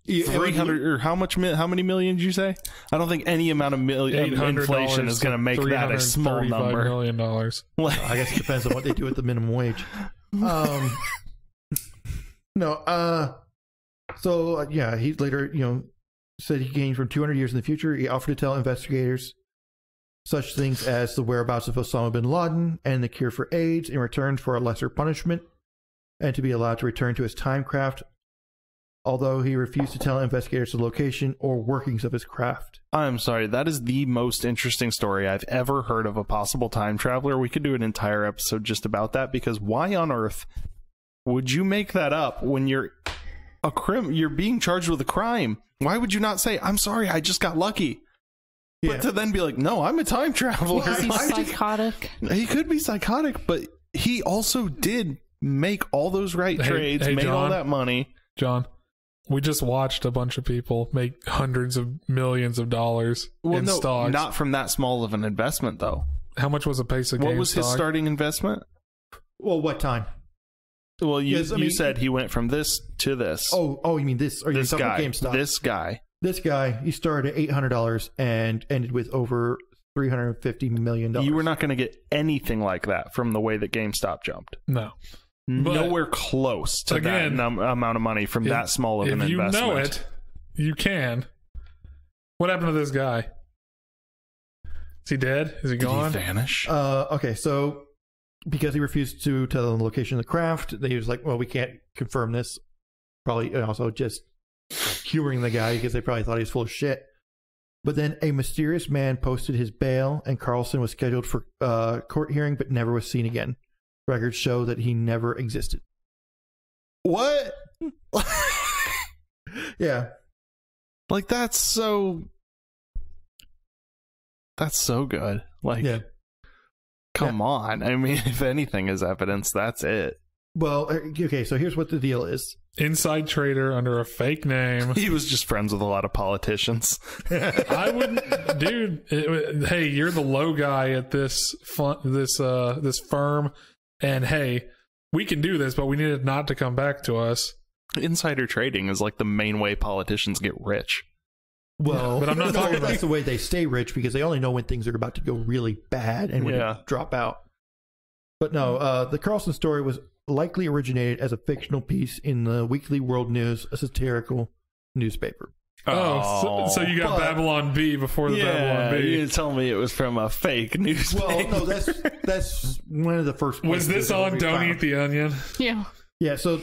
300 or how many million did you say? I don't think any amount of inflation is going to make that a small number. $$million. I guess it depends on what they do with the minimum wage. So yeah, he later, said he gained from 200 years in the future. He offered to tell investigators such things as the whereabouts of Osama bin Laden and the cure for AIDS in return for a lesser punishment, and to be allowed to return to his time craft, although he refused to tell investigators the location or workings of his craft. I'm sorry, that is the most interesting story I've ever heard of a possible time traveler. We could do an entire episode just about that, because why on earth would you make that up when you're you're being charged with a crime? Why would you not say, I'm sorry, I just got lucky? Yeah. But to then be like, no, I'm a time traveler. Is he psychotic? He could be psychotic, but he also did make all those trades, made John, all that money. John, we just watched a bunch of people make hundreds of millions of dollars in stocks. Not from that small of an investment, though. How much was a piece of GameStop? What was his starting investment? Well, what time? Well, you said he went from this to this. Oh, you mean this? Are you talking about GameStop? This guy, he started at $800 and ended with over $350 million. You were not going to get anything like that from the way that GameStop jumped. No. Nowhere close to that amount of money from that small of an investment. If you know it, you can. What happened to this guy? Is he dead? Is he gone? Did he vanish? Okay, so because he refused to tell them the location of the craft, they was like, well, we can't confirm this. Probably also just humoring the guy because they probably thought he was full of shit. But then a mysterious man posted his bail, and Carlssin was scheduled for court hearing but never was seen again. Records show that he never existed. What? Yeah. Like, that's so good. Like, yeah. Come on. I mean, if anything is evidence, that's it. Well, okay, so here's what the deal is. Inside trader under a fake name. He was just friends with a lot of politicians. I wouldn't, dude. Hey, you're the low guy at this firm, and hey, we can do this, but we need it not to come back to us. Insider trading is like the main way politicians get rich. Well, but I'm not talking about that's the way they stay rich, because they only know when things are about to go really bad and when they drop out. But no, the Carlssin story was likely originated as a fictional piece in the Weekly World News, a satirical newspaper. So you got Babylon B before the Babylon B. You tell me it was from a fake newspaper. Well, no, that's one of the first. Was this on Don't Eat the Onion? Yeah. Yeah. So,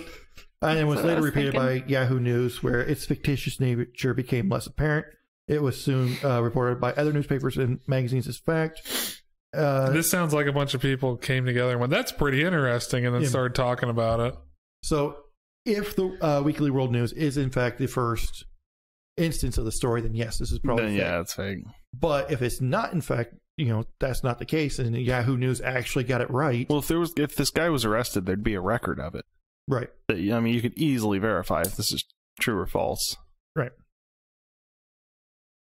and it was later repeated by Yahoo News, where its fictitious nature became less apparent. It was soon reported by other newspapers and magazines as fact. This sounds like a bunch of people came together and went, that's pretty interesting, and then started talking about it. So if the Weekly World News is in fact the first instance of the story, then yes, this is probably fake. Yeah, it's fake. But if it's not, in fact, that's not the case, and Yahoo News actually got it right. Well, if this guy was arrested, there'd be a record of it. Right. I mean, you could easily verify if this is true or false. Right.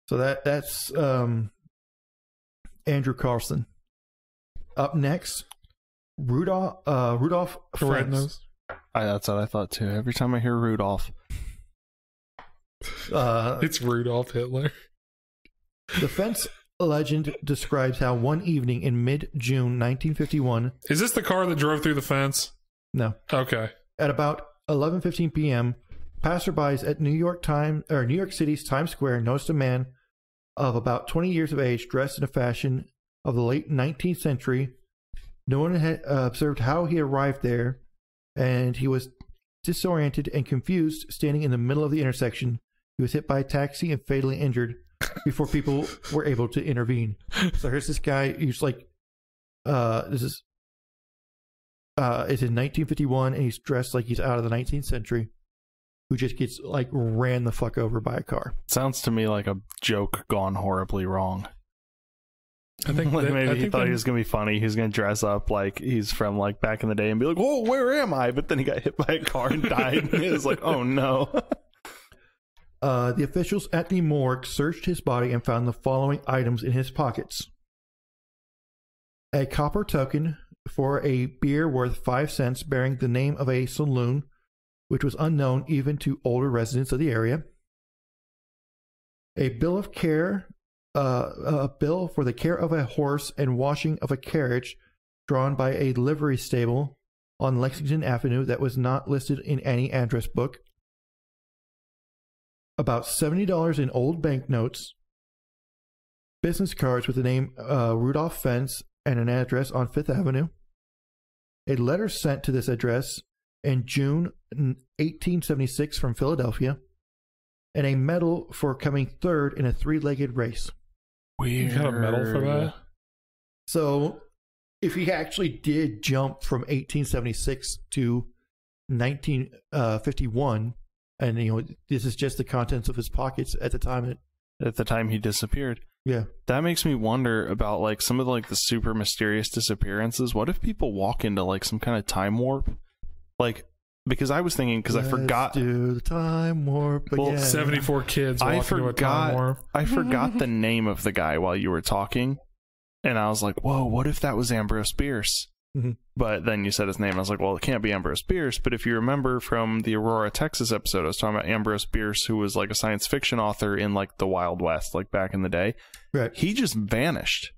So that's Andrew Carlssin. Up next, Rudolph Fentz. That's what I thought too. Every time I hear Rudolph, it's Rudolph Hitler. The Fentz legend describes how one evening in mid-June 1951... Is this the car that drove through the fence? No. Okay. At about 11:15 p.m., passerbys at New York City's Times Square noticed a man of about 20 years of age dressed in a fashion of the late 19th century. No one had observed how he arrived there, and he was disoriented and confused standing in the middle of the intersection. He was hit by a taxi and fatally injured before people were able to intervene. So here's this guy. He's like, it's in 1951, and he's dressed like he's out of the 19th century, who just gets like ran the fuck over by a car. Sounds to me like a joke gone horribly wrong. I think like maybe he thought he he was gonna be funny. He was gonna dress up like he's from like back in the day and be like, "Whoa, where am I?" But then he got hit by a car and died. And he was like, "Oh no." The officials at the morgue searched his body and found the following items in his pockets: a copper token for a beer worth 5 cents bearing the name of a saloon, which was unknown even to older residents of the area; a bill of care, a bill for the care of a horse and washing of a carriage drawn by a livery stable on Lexington Avenue that was not listed in any address book; about $70 in old banknotes; business cards with the name Rudolph Fentz and an address on Fifth Avenue; a letter sent to this address in June 1876 from Philadelphia; and a medal for coming third in a three-legged race. You got a medal for that? So, if he actually did jump from 1876 to 1951, and you know this is just the contents of his pockets at the time he disappeared. Yeah, that makes me wonder about like some of the, like the super mysterious disappearances. What if people walk into like some kind of time warp? Like, because I was thinking, because I forgot. Do the time warp. But well, yeah. 74 kids walk into a time warp. I forgot the name of the guy while you were talking, and I was like, "Whoa, what if that was Ambrose Bierce?" Mm-hmm. But then you said his name, and I was like, "Well, it can't be Ambrose Bierce." But if you remember from the Aurora, Texas episode, I was talking about Ambrose Bierce, who was like a science fiction author in like the Wild West, like back in the day. Right. He just vanished.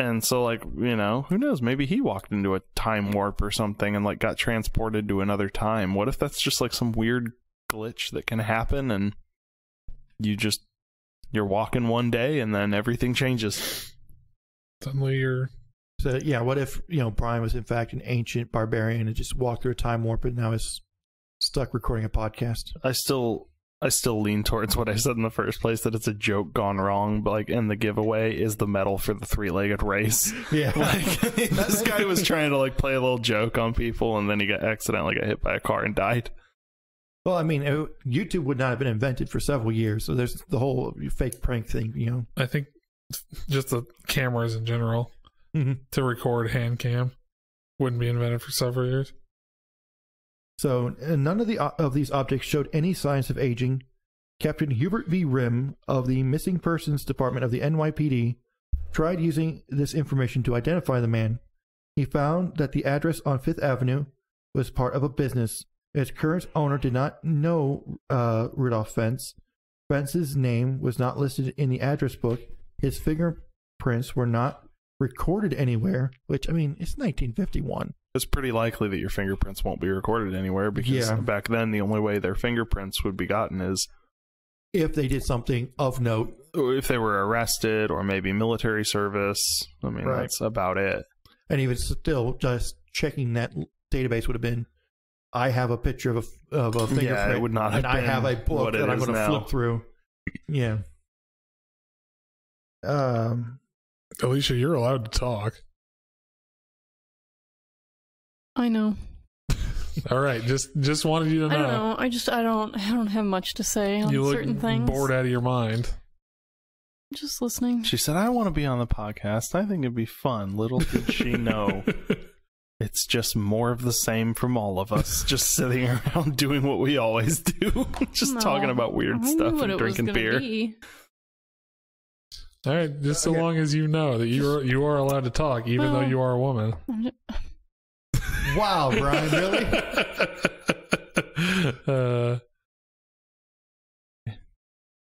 And so, like, you know, who knows? Maybe he walked into a time warp or something and, like, got transported to another time. What if that's just, like, some weird glitch that can happen and you're walking one day and then everything changes? Suddenly you're... So, yeah, what if, you know, Brian was, in fact, an ancient barbarian and just walked through a time warp and now is stuck recording a podcast? I still lean towards what I said in the first place, that it's a joke gone wrong, but like, and the giveaway is the medal for the three-legged race. Yeah. Like, this guy was trying to like play a little joke on people, and then he accidentally got hit by a car and died. Well, I mean, YouTube would not have been invented for several years, so there's the whole fake prank thing, you know. I think just the cameras in general to record hand cam wouldn't be invented for several years. So, none of these objects showed any signs of aging. Captain Hubert V. Rim of the Missing Persons Department of the NYPD tried using this information to identify the man. He found that the address on Fifth Avenue was part of a business. Its current owner did not know Rudolph Fentz. Fentz's name was not listed in the address book. His fingerprints were not recorded anywhere, which, I mean, it's 1951. It's pretty likely that your fingerprints won't be recorded anywhere, because back then the only way their fingerprints would be gotten is if they did something of note, or if they were arrested, or maybe military service. I mean, that's about it. And even still, just checking that database would have been, I have a picture of a fingerprint. Yeah, it would not have and been I have a book that I'm going to flip through. Yeah. Alicia, you're allowed to talk. I know. All right, just wanted you to know. I don't know. I don't have much to say on certain things. Bored out of your mind. Just listening. She said, "I want to be on the podcast. I think it'd be fun." Little did she know, it's just more of the same from all of us, just sitting around doing what we always do, just talking about weird stuff and drinking beer. All right, just so long as you know that you are allowed to talk, even though you are a woman. Wow, Brian, really?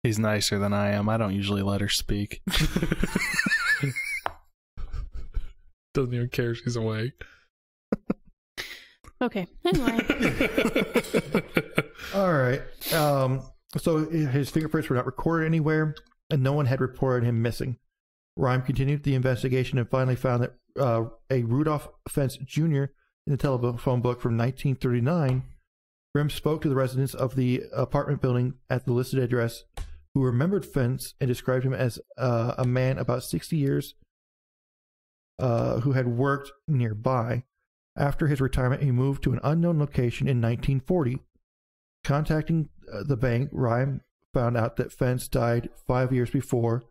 He's nicer than I am. I don't usually let her speak. Doesn't even care she's awake. Okay. Anyway. All right. So his fingerprints were not recorded anywhere, and no one had reported him missing. Rhyme continued the investigation and finally found that a Rudolph Fentz Jr. in the telephone book from 1939. Grimm spoke to the residents of the apartment building at the listed address who remembered Fentz and described him as a man about 60 years who had worked nearby. After his retirement, he moved to an unknown location in 1940. Contacting the bank, Rhyme found out that Fentz died 5 years before,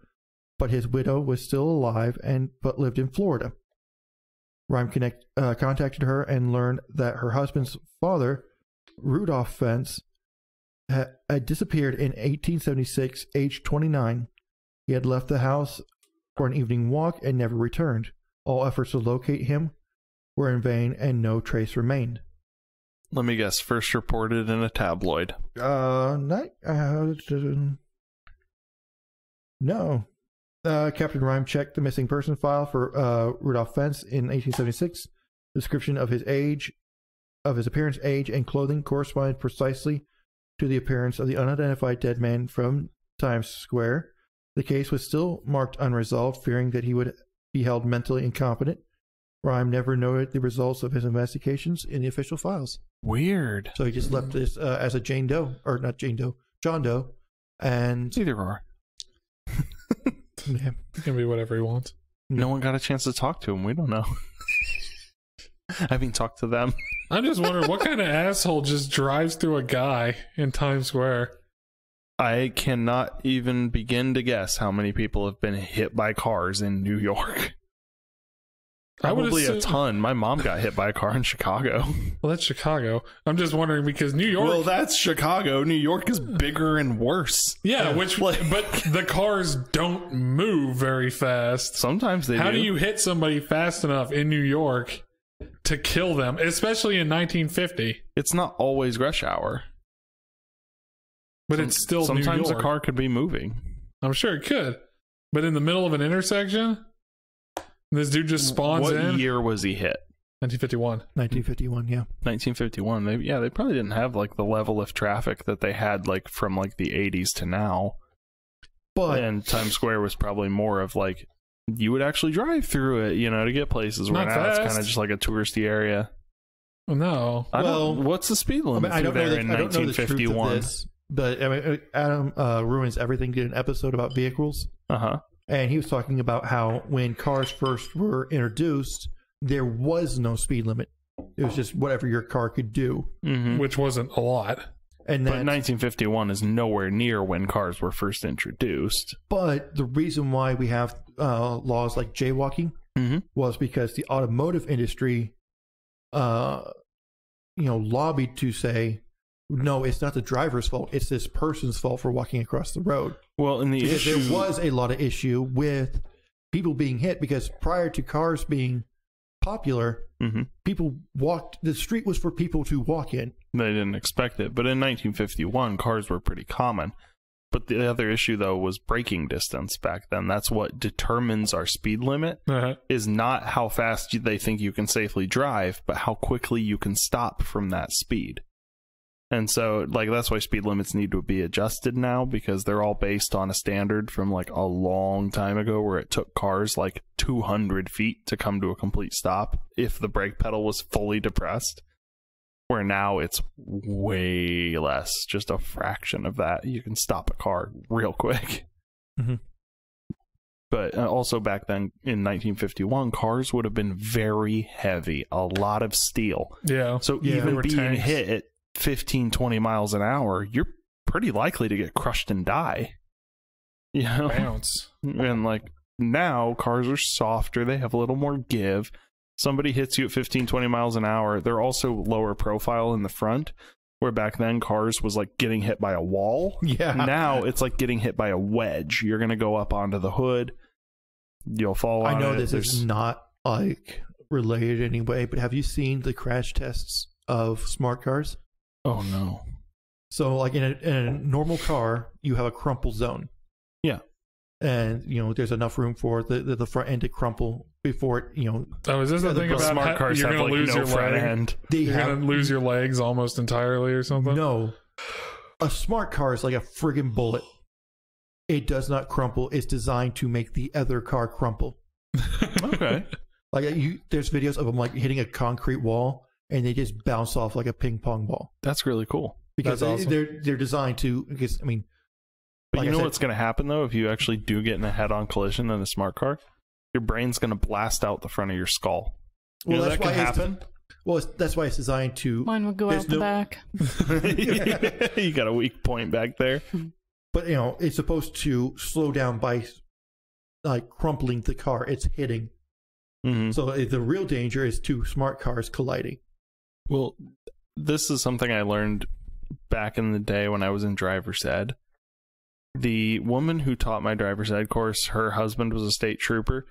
but his widow was still alive but lived in Florida. Rhyme contacted her and learned that her husband's father, Rudolph Fentz, had disappeared in 1876, aged 29. He had left the house for an evening walk and never returned. All efforts to locate him were in vain, and no trace remained. Let me guess. First reported in a tabloid. No. Captain Rhyme checked the missing person file for Rudolph Fentz in 1876. The description of his appearance, age, and clothing corresponded precisely to the appearance of the unidentified dead man from Times Square. The case was still marked unresolved, fearing that he would be held mentally incompetent. Rhyme never noted the results of his investigations in the official files. Weird. So he just left this as a John Doe, and Either or. yeah. It can be whatever he wants. No one got a chance to talk to him. We don't know. I mean, talk to them. I'm just wondering what kind of asshole just drives through a guy in Times Square. I cannot even begin to guess how many people have been hit by cars in New York. Probably a ton. My mom got hit by a car in Chicago. Well, that's Chicago. I'm just wondering because New York. Well, that's Chicago. New York is bigger and worse. Yeah, but the cars don't move very fast. Sometimes they do. How do you hit somebody fast enough in New York to kill them, especially in 1950? It's not always rush hour. But it's still New York. Sometimes a car could be moving. I'm sure it could. But in the middle of an intersection, this dude just spawns in. What year was he hit? 1951. 1951, yeah. 1951. They probably didn't have like the level of traffic that they had like from like the 80s to now. And Times Square was probably more of like you would actually drive through it, to get places. Where now it's kind of just like a touristy area. No. What's the speed limit I don't know in 1951? But I mean, Adam Ruins Everything did an episode about vehicles. And he was talking about how when cars first were introduced, there was no speed limit. It was just whatever your car could do. Which wasn't a lot. But 1951 is nowhere near when cars were first introduced. But the reason why we have laws like jaywalking was because the automotive industry, lobbied to say, no, it's not the driver's fault. It's this person's fault for walking across the road. Well, there was a lot of issue with people being hit because prior to cars being popular, people walked. The street was for people to walk in. They didn't expect it. But in 1951, cars were pretty common. But the other issue, though, was braking distance back then. That's what determines our speed limit, is not how fast they think you can safely drive, but how quickly you can stop from that speed. And so, that's why speed limits need to be adjusted now, because they're all based on a standard from, a long time ago where it took cars, 200 feet to come to a complete stop if the brake pedal was fully depressed, where now it's way less, just a fraction of that. You can stop a car real quick. But also back then, in 1951, cars would have been very heavy, a lot of steel. Yeah. So even being hit at 15, 20 miles an hour, you're pretty likely to get crushed and die. Bounce. And now cars are softer, they have a little more give. Somebody hits you at 15, 20 miles an hour, they're also lower profile in the front, where back then cars was getting hit by a wall. Now it's like getting hit by a wedge. You're gonna go up onto the hood, you'll fall on it. I know this is not related anyway, but have you seen the crash tests of smart cars? Oh no. So, like in a normal car, you have a crumple zone. Yeah. And, there's enough room for the front end to crumple before it, Oh, is this the thing about smart cars you're have going to like lose no your front leg? end? You're going to lose your legs almost entirely or something? No. A smart car is like a friggin' bullet. It does not crumple. It's designed to make the other car crumple. Okay. Like there's videos of them like hitting a concrete wall and they just bounce off like a ping pong ball. That's really cool. Because That's awesome. they're designed to. Because But like you I know said, what's going to happen though if you actually do get in a head-on collision in a smart car? Your brain's going to blast out the front of your skull. You know that can happen? That's why it's designed to. Mine would go out the back. You got a weak point back there. But it's supposed to slow down by like crumpling the car it's hitting. Mm-hmm. So the real danger is two smart cars colliding. Well, this is something I learned back in the day when I was in driver's ed. The woman who taught my driver's ed course, her husband was a state trooper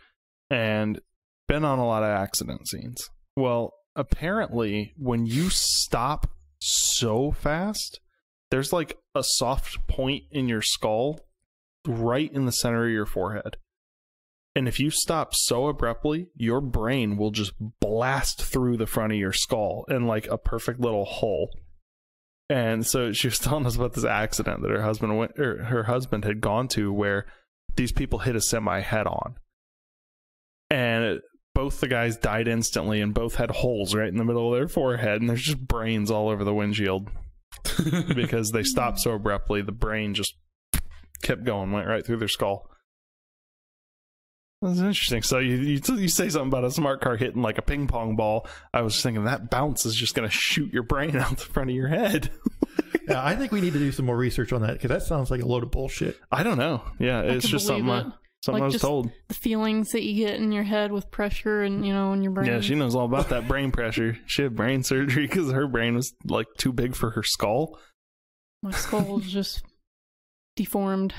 and been on a lot of accident scenes. Well, apparently when you stop so fast, there's like a soft point in your skull right in the center of your forehead. And if you stop so abruptly, your brain will just blast through the front of your skull in like a perfect little hole. And so she was telling us about this accident that her husband had gone to where these people hit a semi head on. And both the guys died instantly and both had holes right in the middle of their forehead. And there's just brains all over the windshield because they stopped so abruptly. The brain just kept going, went right through their skull. That's interesting. So you say something about a smart car hitting like a ping pong ball. I was thinking that bounce is just going to shoot your brain out the front of your head. Yeah, I think we need to do some more research on that because that sounds like a load of bullshit. I don't know. Yeah, it's just something I was told. The feelings that you get in your head with pressure and in your brain. Yeah, she knows all about that brain pressure. She had brain surgery because her brain was like too big for her skull. My skull was just deformed.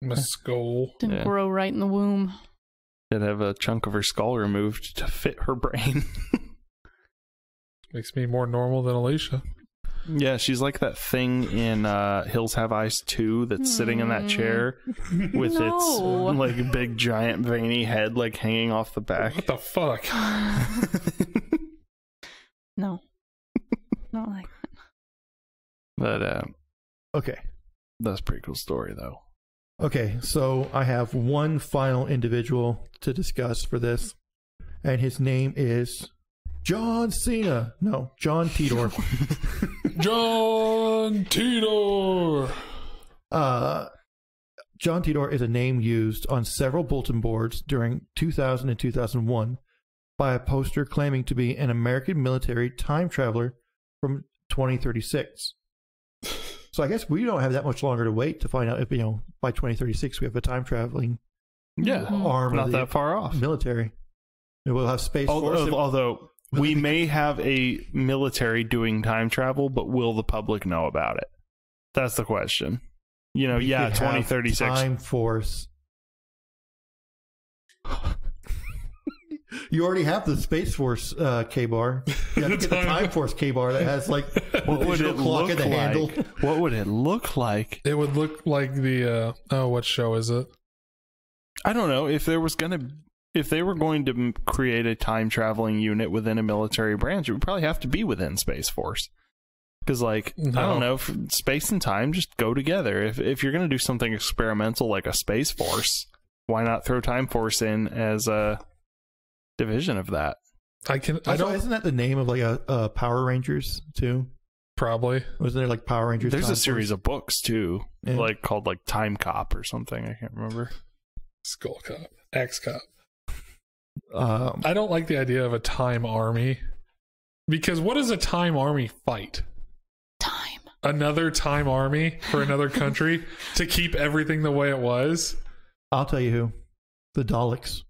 My skull Didn't grow right in the womb. She'd have a chunk of her skull removed to fit her brain. makes me more normal than Alicia. Yeah, she's like that thing in Hills Have Eyes 2 that's sitting in that chair with its like big giant veiny head like hanging off the back. What the fuck? No. Not like that. But Okay. That's a pretty cool story though. Okay, so I have one final individual to discuss for this, and his name is John Cena. No, John Titor. John Titor. John Titor is a name used on several bulletin boards during 2000 and 2001 by a poster claiming to be an American military time traveler from 2036. So I guess we don't have that much longer to wait to find out if, by 2036 we have a time traveling arm not of the that far off. military. And we'll have Space Force. Although we may have a military doing time travel, but will the public know about it? That's the question. We could have 2036. Time Force. You already have the Space Force K-bar. You have to get the Time Force K-bar that has like what would it clock look in the like? handle. What would it look like? It would look like the what show is it? I don't know. If they were going to create a time traveling unit within a military branch, it would probably have to be within Space Force. Because, I don't know, space and time just go together. If you're going to do something experimental like a Space Force, why not throw Time Force in as a division of that? Isn't that the name of like a Power Rangers too? Probably. Wasn't there like Power Rangers? There's Time a series Force? of books too, called Time Cop or something. I can't remember. Skull Cop, X Cop. Um, I don't like the idea of a time army, because what does a time army fight? time. Another time army for another country to keep everything the way it was? I'll tell you who. The Daleks.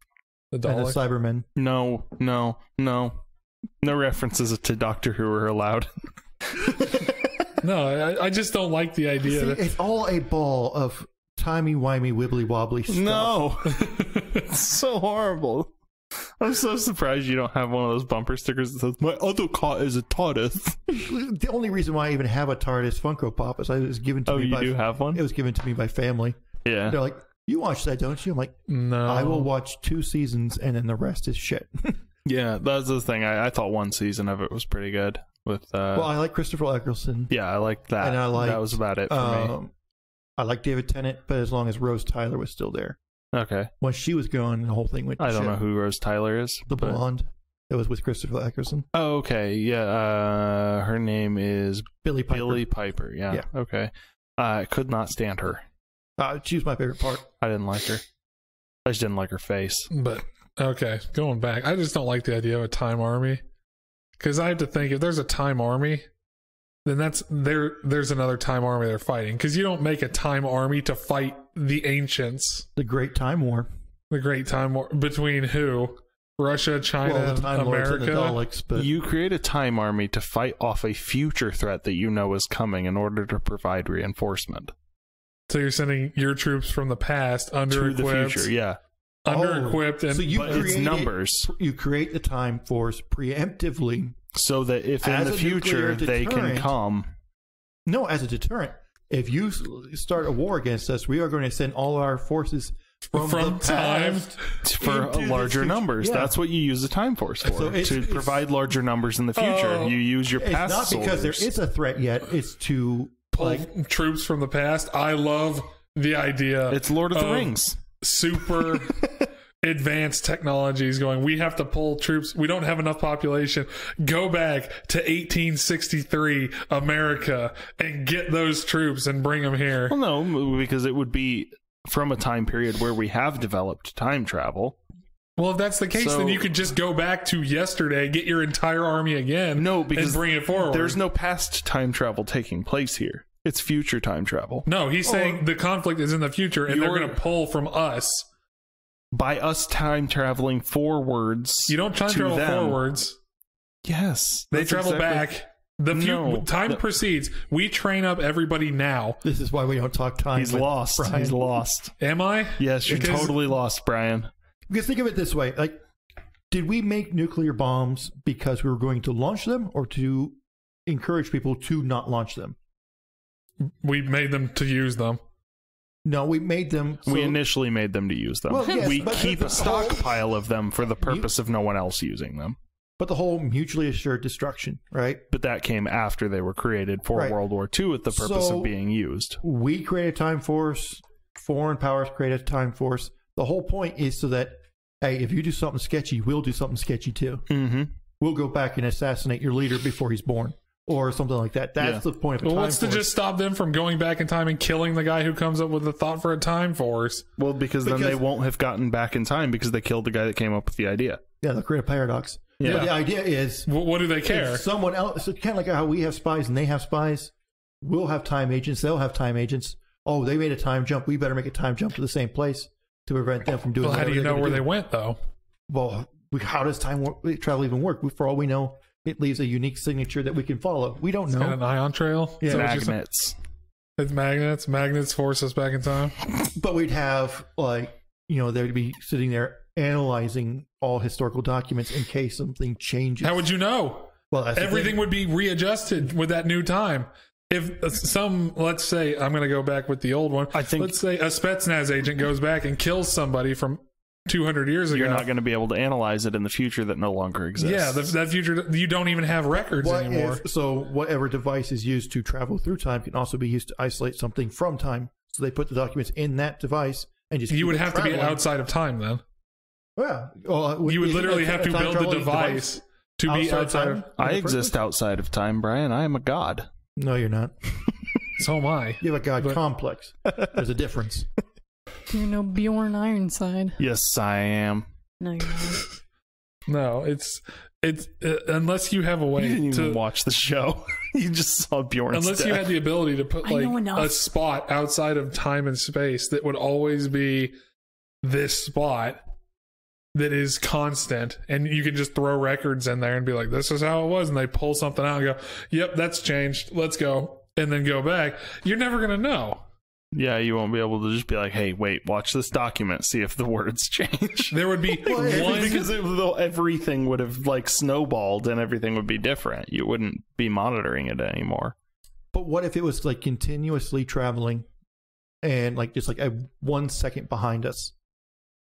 The And the Daleks. Cybermen. No references to Doctor Who are allowed. No, I just don't like the idea. See, it's all a ball of timey-wimey, wibbly-wobbly stuff. No. It's so horrible. I'm so surprised you don't have one of those bumper stickers that says, "My other car is a TARDIS." The only reason why I even have a TARDIS Funko Pop is it was given to me. You do have one? It was given to me by family. Yeah. They're like, "You watch that, don't you?" I'm like, No. I will watch 2 seasons, and then the rest is shit. Yeah, that's the thing. I thought one season of it was pretty good. With well, I like Christopher Eccleston. yeah, I liked that. And I liked, that was about it for me. I like David Tennant, but as long as Rose Tyler was still there. Okay. Once she was gone, the whole thing went to I don't shit. know who Rose Tyler is. The blonde that was with Christopher Eccleston. Oh, okay. Yeah. Her name is Billy Piper. Billy Piper. Yeah. Yeah. Okay. I could not stand her. She was my favorite part. I didn't like her. I just didn't like her face. But okay, going back, I just don't like the idea of a time army, because I have to think if there's a time army, then there's another time army they're fighting, because you don't make a time army to fight the ancients. The Great Time War. The Great Time War between who? Russia, China, Well, the Time Lords and the America. Daleks, but You create a time army to fight off a future threat that you know is coming in order to provide reinforcement. So you're sending your troops from the past, under To the future, yeah. under-equipped, and so you But it's create numbers. You create the Time Force preemptively. So that if in As the a future nuclear they can deterrent. come. No, as a deterrent. If you start a war against us, we are going to send all our forces from the time past For into the larger future. numbers. Yeah. That's what you use the time force for. So it's- to provide larger numbers in the future. Oh. You use your It's past not because soldiers. there is a threat yet. It's to pull troops from the past. I love the idea. It's Lord of the Rings. Super advanced technologies going, we have to pull troops. We don't have enough population. Go back to 1863 America and get those troops and bring them here. Well, no, because it would be from a time period where we have developed time travel. Well, if that's the case, So- then you could just go back to yesterday, get your entire army again, No, because and bring it forward. there's no past time travel taking place here. It's future time travel. No, he's saying the conflict is in the future, and they're You're- going to pull from us. By us time traveling forwards. You don't time to travel them. forwards. Yes. They that's travel exactly- back. Time proceeds. We train up everybody now. This is why we don't talk time. He's with lost. Brian. He's lost. Am I? Yes, you're Because- totally lost, Brian. Because think of it this way: like, did we make nuclear bombs because we were going to launch them, or to encourage people to not launch them? We made them to use them. No, we made them. We initially made them to use them. Well, yes, we but keep the a stockpile of them for the purpose of no one else using them. But the whole mutually assured destruction, right? But that came after they were created for Right. World War II with the purpose So- of being used. We create a time force. Foreign powers create a time force. The whole point is so that, hey, if you do something sketchy, we'll do something sketchy too. Mm-hmm. We'll go back and assassinate your leader before he's born, or something like that. That's the point of a Well, time what's to force. just stop them from going back in time and killing the guy who comes up with the thought for a time force? Well, because then they won't have gotten back in time because they killed the guy that came up with the idea. Yeah, they'll create a paradox. Yeah. But the idea is, What do they care? if someone else, it's kind of like how we have spies and they have spies. We'll have time agents. They'll have time agents. Oh, they made a time jump. We better make a time jump to the same place to prevent them from doing. Well, how do whatever you they're know gonna where do. they went, though? Well, how does travel even work? For all we know, it leaves a unique signature that we can follow. We don't And know. an ion trail? Yeah. Is that what you're saying? Magnets. It's magnets. Magnets force us back in time. But we'd have, like, they'd be sitting there analyzing all historical documents in case something changes. How would you know? Well, that's the Everything thing. would be readjusted with that new time. If let's say, I'm going to go back with the old one. I think- let's say a Spetsnaz agent goes back and kills somebody from 200 years ago. You're not going to be able to analyze it in the future that no longer exists. Yeah, that future, you don't even have records What anymore. so whatever device is used to travel through time can also be used to isolate something from time. So they put the documents in that device and just You keep would it have to be traveling. outside of time then. Yeah. Well, You would isn't literally a have to time build the traveling device to be outside of. I in the exist first place? outside of time, Brian. I am a god. No, you're not. So am I. You have a god But- complex. There's a difference. You're no Bjorn Ironside. Yes, I am. No, you're not. No, it's unless you have a You way didn't even to. watch the show. You just saw Bjorn's Unless you death. had the ability to put I know like enough. a spot outside of time and space that would always be this spot that is constant, and you can just throw records in there and be like, this is how it was, and they pull something out and go, yep, that's changed, let's go, and then go back. You're never going to know. Yeah, you won't be able to just be like, hey, wait, watch this document, see if the words change. There would be one... Because everything would have, like, snowballed and everything would be different. You wouldn't be monitoring it anymore. But what if it was, like, continuously traveling and, like, just, like, 1 second behind us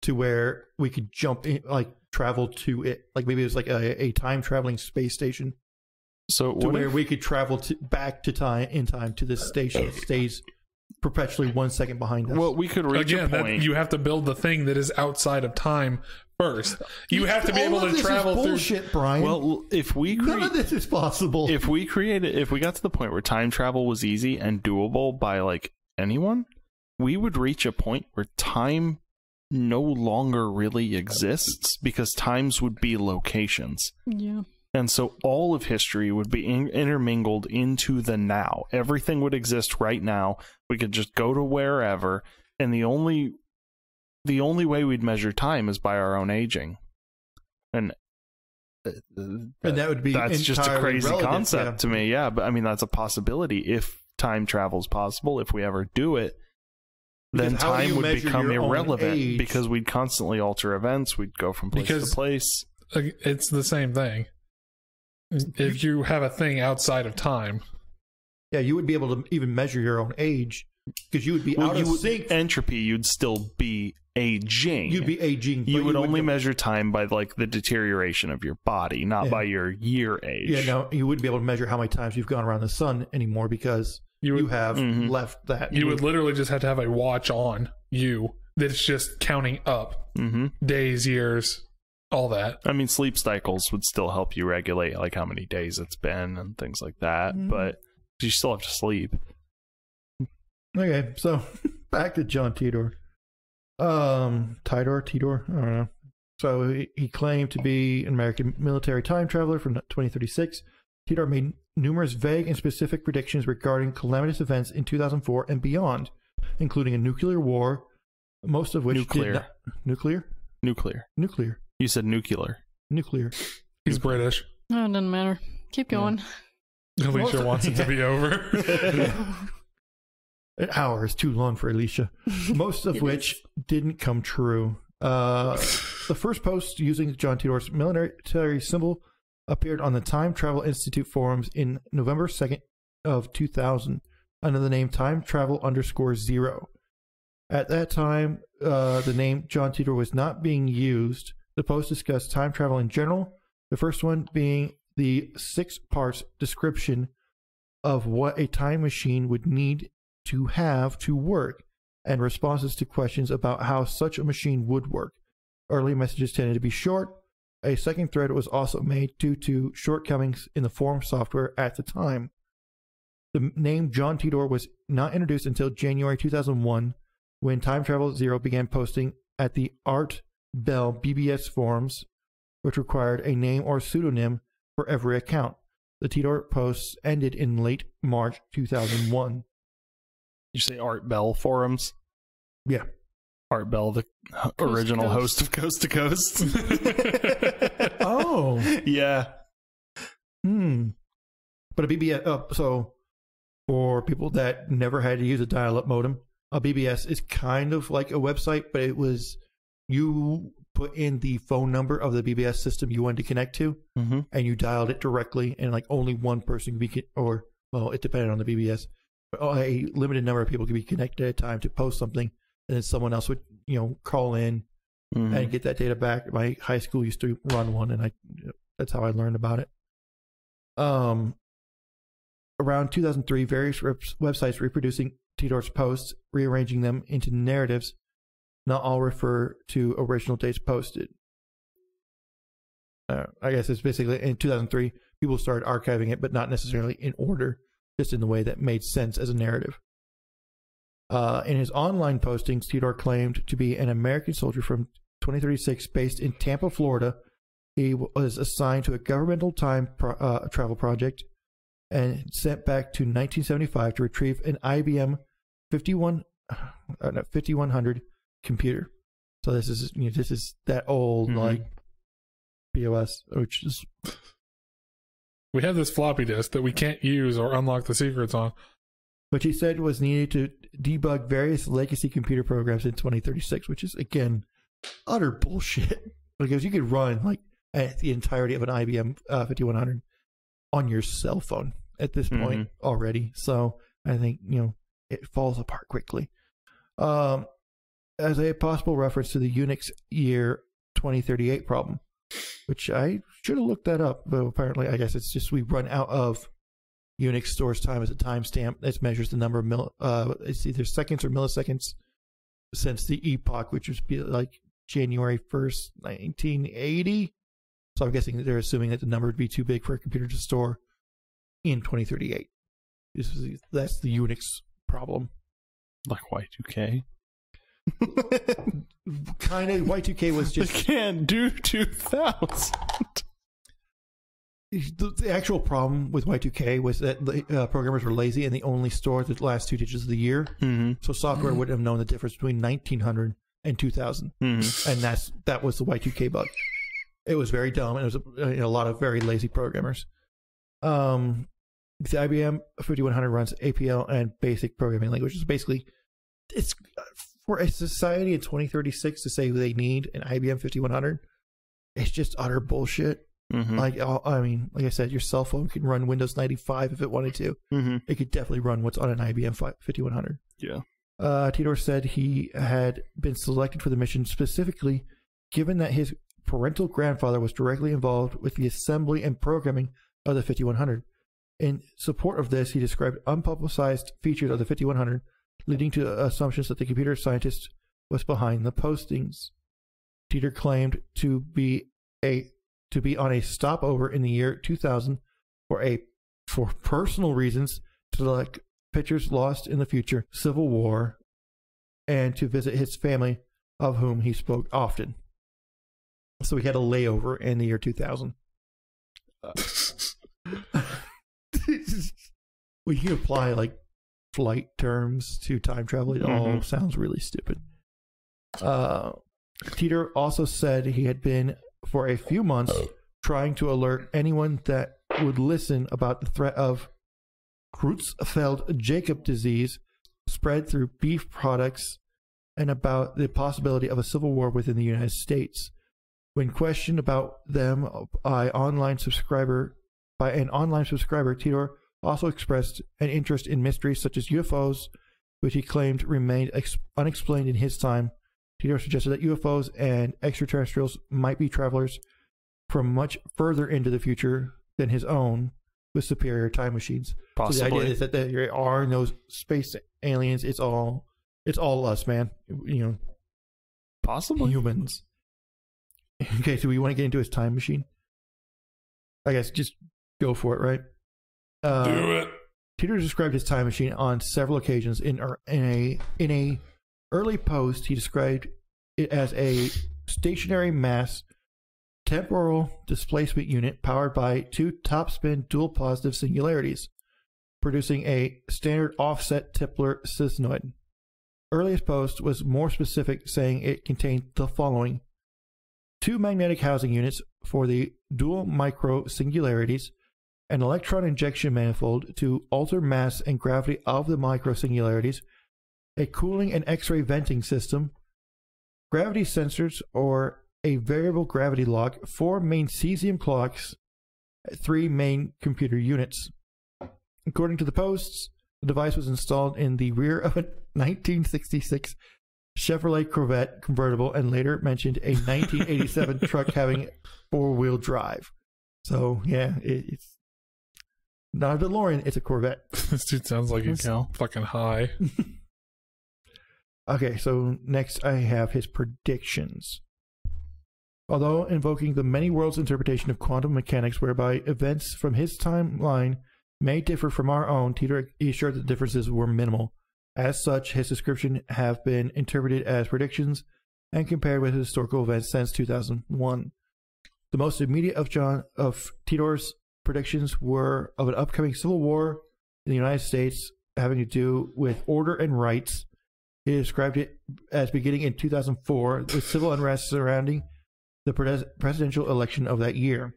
to where we could jump in, like, travel to it? Like, maybe it was, like, a time-traveling space station. So to where we could travel back to time to this station that stays perpetually 1 second behind us. Well, we could reach a point. You have to build the thing that is outside of time first. You have to be able to travel through. Bullshit, Brian. Well, if we none of this is possible. If we got to the point where time travel was easy and doable by like anyone, we would reach a point where time no longer really exists because times would be locations. Yeah. And so all of history would be intermingled into the now. Everything would exist right now. We could just go to wherever, and the only way we'd measure time is by our own aging. And that would be that's just a crazy concept to me. Yeah, but I mean that's a possibility if time travel is possible. If we ever do it, then time would become irrelevant because we'd constantly alter events. We'd go from place to place. It's the same thing. If you have a thing outside of time, yeah, you would be able to even measure your own age because you would be out of sync. Entropy, you'd still be aging. You'd be aging. You would only measure time by like the deterioration of your body, not by your year age. Yeah, no, you wouldn't be able to measure how many times you've gone around the sun anymore because you have left that. You would literally just have to have a watch on you that's just counting up days, years. All that. I mean, sleep cycles would still help you regulate like how many days it's been and things like that, but you still have to sleep. Okay, so back to John Titor. Titor? I don't know. So he claimed to be an American military time traveler from 2036. Titor made numerous vague and specific predictions regarding calamitous events in 2004 and beyond, including a nuclear war, most of which Nuclear. You said nuclear. Nuclear. He's British. No, it doesn't matter. Keep going. Alicia wants it to be over. An hour is too long for Alicia. Most of which didn't come true. The first post using John Titor's military symbol appeared on the Time Travel Institute forums in November 2nd of 2000 under the name Time Travel _0. At that time, the name John Titor was not being used. The post discussed time travel in general, the first one being the 6 parts description of what a time machine would need to have to work, and responses to questions about how such a machine would work. Early messages tended to be short. A second thread was also made due to shortcomings in the forum software at the time. The name John Titor was not introduced until January 2001, when Time Travel Zero began posting at the Art Bell BBS forums, which required a name or pseudonym for every account. The Titor posts ended in late March 2001. You say Art Bell forums? Yeah. Art Bell, the original host of Coast to Coast. Oh. Yeah. But a BBS, so for people that never had to use a dial-up modem, a BBS is kind of like a website, but it was, you put in the phone number of the BBS system you wanted to connect to, and you dialed it directly, and like only one person could be, or, well, it depended on the BBS, but a limited number of people could be connected at a time to post something, and then someone else would, call in and get that data back. My high school used to run one, and that's how I learned about it. Around 2003, various websites reproducing Titor's posts, rearranging them into narratives. Not all refer to original dates posted. I guess it's basically in 2003, people started archiving it, but not necessarily in order, just in the way that made sense as a narrative. In his online postings, Titor claimed to be an American soldier from 2036 based in Tampa, Florida. He was assigned to a governmental time travel project and sent back to 1975 to retrieve an IBM 5100 computer. So this is that old like POS, which is, we have this floppy disk that we can't use or unlock the secrets on. which he said was needed to debug various legacy computer programs in 2036, which is, again, utter bullshit. Because you could run like the entirety of an IBM 5100 on your cell phone at this point already. So I think, it falls apart quickly. As a possible reference to the Unix year 2038 problem, which I should have looked that up, but apparently I guess it's just we run out of Unix stores time as a timestamp that measures the number of it's either seconds or milliseconds since the epoch, which would be like January 1st, 1980. So I'm guessing they're assuming that the number would be too big for a computer to store in 2038. That's the Unix problem. Like Y2K? Kind of. Y2K was just... They can't do 2000. The actual problem with Y2K was that the programmers were lazy and they only stored the last 2 digits of the year. So software wouldn't have known the difference between 1900 and 2000. And that was the Y2K bug. It was very dumb, and it was a lot of very lazy programmers. The IBM 5100 runs APL and basic programming languages. Basically, it's for a society in 2036 to say they need an IBM 5100. It's just utter bullshit. Like I said, your cell phone can run Windows 95 if it wanted to. It could definitely run what's on an IBM 5100. Yeah. Titor said he had been selected for the mission specifically given that his parental grandfather was directly involved with the assembly and programming of the 5100. In support of this, he described unpublicized features of the 5100, leading to assumptions that the computer scientist was behind the postings. Titor claimed to be on a stopover in the year 2000 for personal reasons to select pictures lost in the future, Civil War, and to visit his family, of whom he spoke often. So he had a layover in the year 2000. When you apply like flight terms to time travel, it all sounds really stupid. Titor also said he had been for a few months trying to alert anyone that would listen about the threat of Creutzfeldt-Jakob disease spread through beef products and about the possibility of a civil war within the United States. When questioned about them by an online subscriber, Titor also expressed an interest in mysteries such as UFOs, which he claimed remained unexplained in his time. Titor suggested that UFOs and extraterrestrials might be travelers from much further into the future than his own, with superior time machines. Possibly. So the idea is that there are no space aliens. It's all us, man. Possibly humans. Okay, so we want to get into his time machine. I guess just go for it, right? Do it. Titor described his time machine on several occasions. In a early post, he described it as a stationary mass temporal displacement unit powered by 2 topspin dual positive singularities, producing a standard offset Tipler cisnoid. Earliest post was more specific, saying it contained the following: 2 magnetic housing units for the dual micro singularities, an electron injection manifold to alter mass and gravity of the micro singularities, a cooling and X-ray venting system, gravity sensors or a variable gravity lock, 4 main cesium clocks, 3 main computer units. According to the posts, the device was installed in the rear of a 1966 Chevrolet Corvette convertible and later mentioned a 1987 truck having 4-wheel drive. So, yeah, it's not a DeLorean, it's a Corvette. This dude sounds like he's fucking high. Okay, so next I have his predictions. Although invoking the many worlds interpretation of quantum mechanics whereby events from his timeline may differ from our own, Titor assured that the differences were minimal. As such, his description have been interpreted as predictions and compared with historical events since 2001. The most immediate of Titor's predictions were of an upcoming civil war in the United States having to do with order and rights. He described it as beginning in 2004 with civil unrest surrounding the presidential election of that year.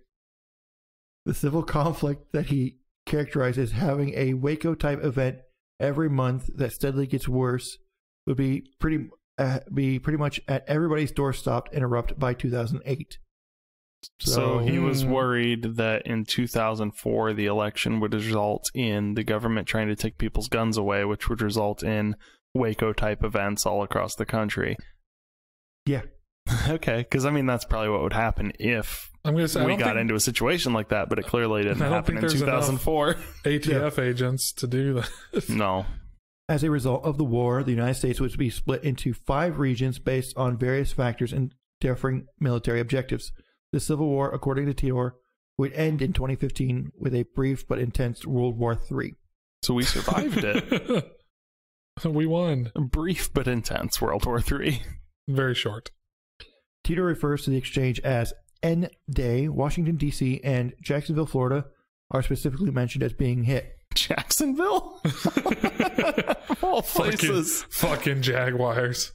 The civil conflict that he characterized as having a Waco-type event every month that steadily gets worse would be pretty much at everybody's doorstop and erupt by 2008. So he was worried that in 2004 the election would result in the government trying to take people's guns away, which would result in Waco type events all across the country. Yeah. Okay, because I mean that's probably what would happen if we got into a situation like that, but it clearly didn't happen in 2004. ATF agents to do that. No. As a result of the war, the United States would be split into 5 regions based on various factors and differing military objectives. The Civil War, according to Titor, would end in 2015 with a brief but intense World War III. So we survived it. We won. A brief but intense World War III. Very short. Titor refers to the exchange as N-Day. Washington, D.C. and Jacksonville, Florida are specifically mentioned as being hit. Jacksonville? All places. Fucking Jaguars.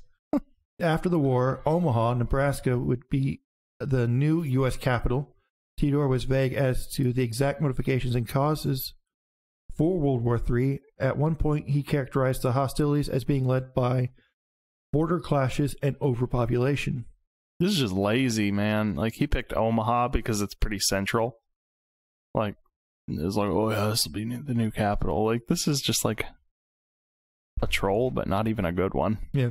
After the war, Omaha, Nebraska would be the new U.S. capital. Titor was vague as to the exact motivations and causes for World War III. At one point, he characterized the hostilities as being led by border clashes and overpopulation. This is just lazy, man. Like, he picked Omaha because it's pretty central. Like, it was like, oh yeah, this will be the new capital. Like, this is just like a troll, but not even a good one. Yeah.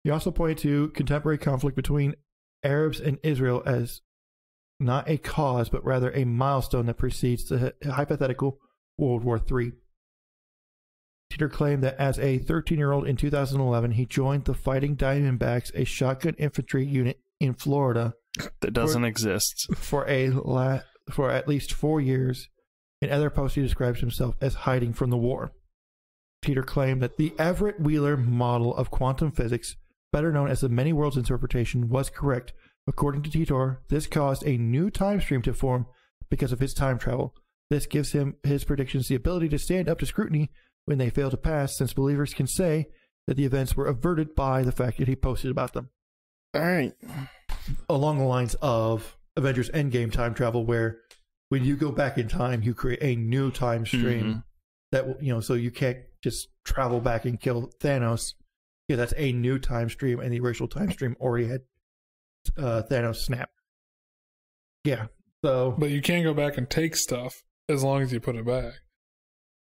He also pointed to contemporary conflict between Arabs and Israel as not a cause, but rather a milestone that precedes the hypothetical World War III. Titor claimed that as a 13-year-old in 2011, he joined the Fighting Diamondbacks, a shotgun infantry unit in Florida that doesn't exist for at least 4 years. In other posts, he describes himself as hiding from the war. Titor claimed that the Everett Wheeler model of quantum physics, better known as the many worlds interpretation, was correct. According to Titor, this caused a new time stream to form because of his time travel. This gives him his predictions the ability to stand up to scrutiny when they fail to pass, since believers can say that the events were averted by the fact that he posted about them. All right. Along the lines of Avengers Endgame time travel, where when you go back in time, you create a new time stream that, so you can't just travel back and kill Thanos. Yeah, that's a new time stream, and the original time stream already had Thanos snap. Yeah, so... But you can go back and take stuff as long as you put it back.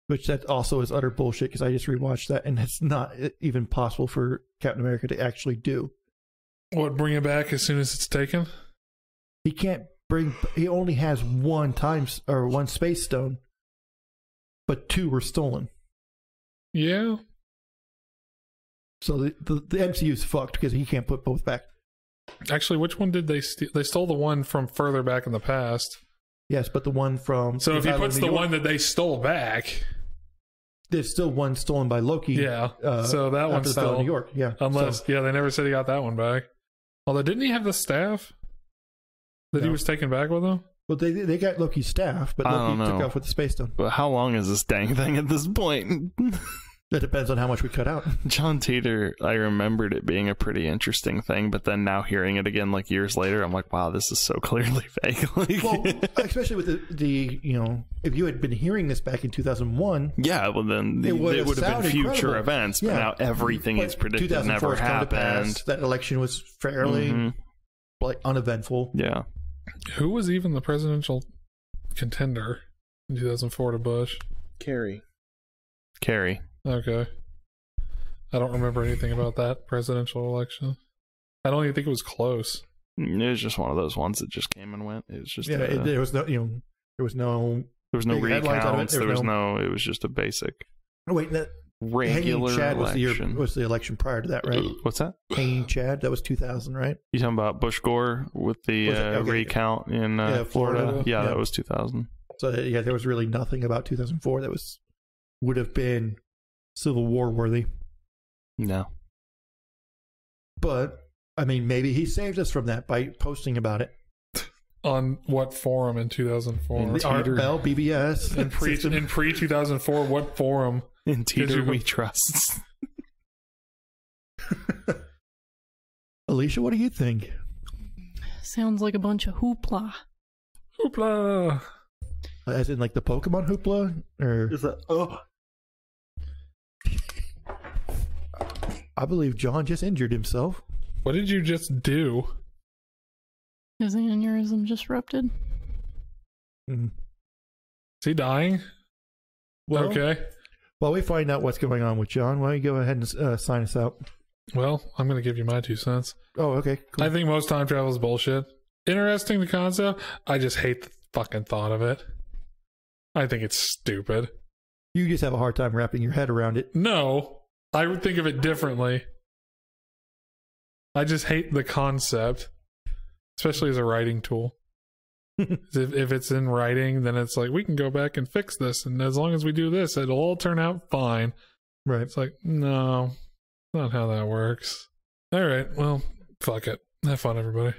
Which that also is utter bullshit, because I just rewatched that, and it's not even possible for Captain America to actually do. What, bring it back as soon as it's taken? He can't bring... He only has one space stone, but 2 were stolen. Yeah. So the MCU's fucked because he can't put both back. Actually, which one did they steal? They stole the one from further back in the past. Yes, but the one from... So if he puts the one that they stole back... There's still one stolen by Loki. Yeah, so that one's still... New York, yeah. Unless, they never said he got that one back. Although, didn't he have the staff that he was taking back with him? Well, they got Loki's staff, but Loki took off with the Space Stone. But how long is this dang thing at this point? That depends on how much we cut out. John Titor, I remembered it being a pretty interesting thing, but then now hearing it again, like years later, I'm like, wow, this is so clearly fake. Well, especially with the if you had been hearing this back in 2001, yeah, well then it would have been future events, but now everything is predicted never happened. That election was fairly uneventful. Yeah. Who was even the presidential contender in 2004 to Bush? Kerry. Okay. I don't remember anything about that presidential election. I don't even think it was close. It was just one of those ones that just came and went. It was just there was no there was no recounts. It was just a basic. Oh, wait, regular Chad election. was the election prior to that, right? What's that? Hanging Chad, that was 2000, right? You talking about Bush Gore with the recount in Florida? Yeah, that was 2000. So there was really nothing about 2004 that would have been Civil War worthy. No. But I mean, maybe he saved us from that by posting about it. On what forum in 2004? The Art Bell, BBS. In pre 2004, what forum? In Titor we trust. Alicia, what do you think? Sounds like a bunch of hoopla. Hoopla. As in like the Pokemon hoopla? Or is that I believe John just injured himself. What did you just do? His aneurysm disrupted. Mm. Is he dying? Well, okay. While we find out what's going on with John, why don't you go ahead and sign us out? Well, I'm going to give you my 2 cents. Oh, okay. Cool. I think most time travel is bullshit. Interesting, the concept. I just hate the fucking thought of it. I think it's stupid. You just have a hard time wrapping your head around it. No, I would think of it differently. I just hate the concept, especially as a writing tool. If it's in writing, then it's like, we can go back and fix this, and as long as we do this, it'll all turn out fine. Right. It's like, no, not how that works. All right, well, fuck it. Have fun, everybody.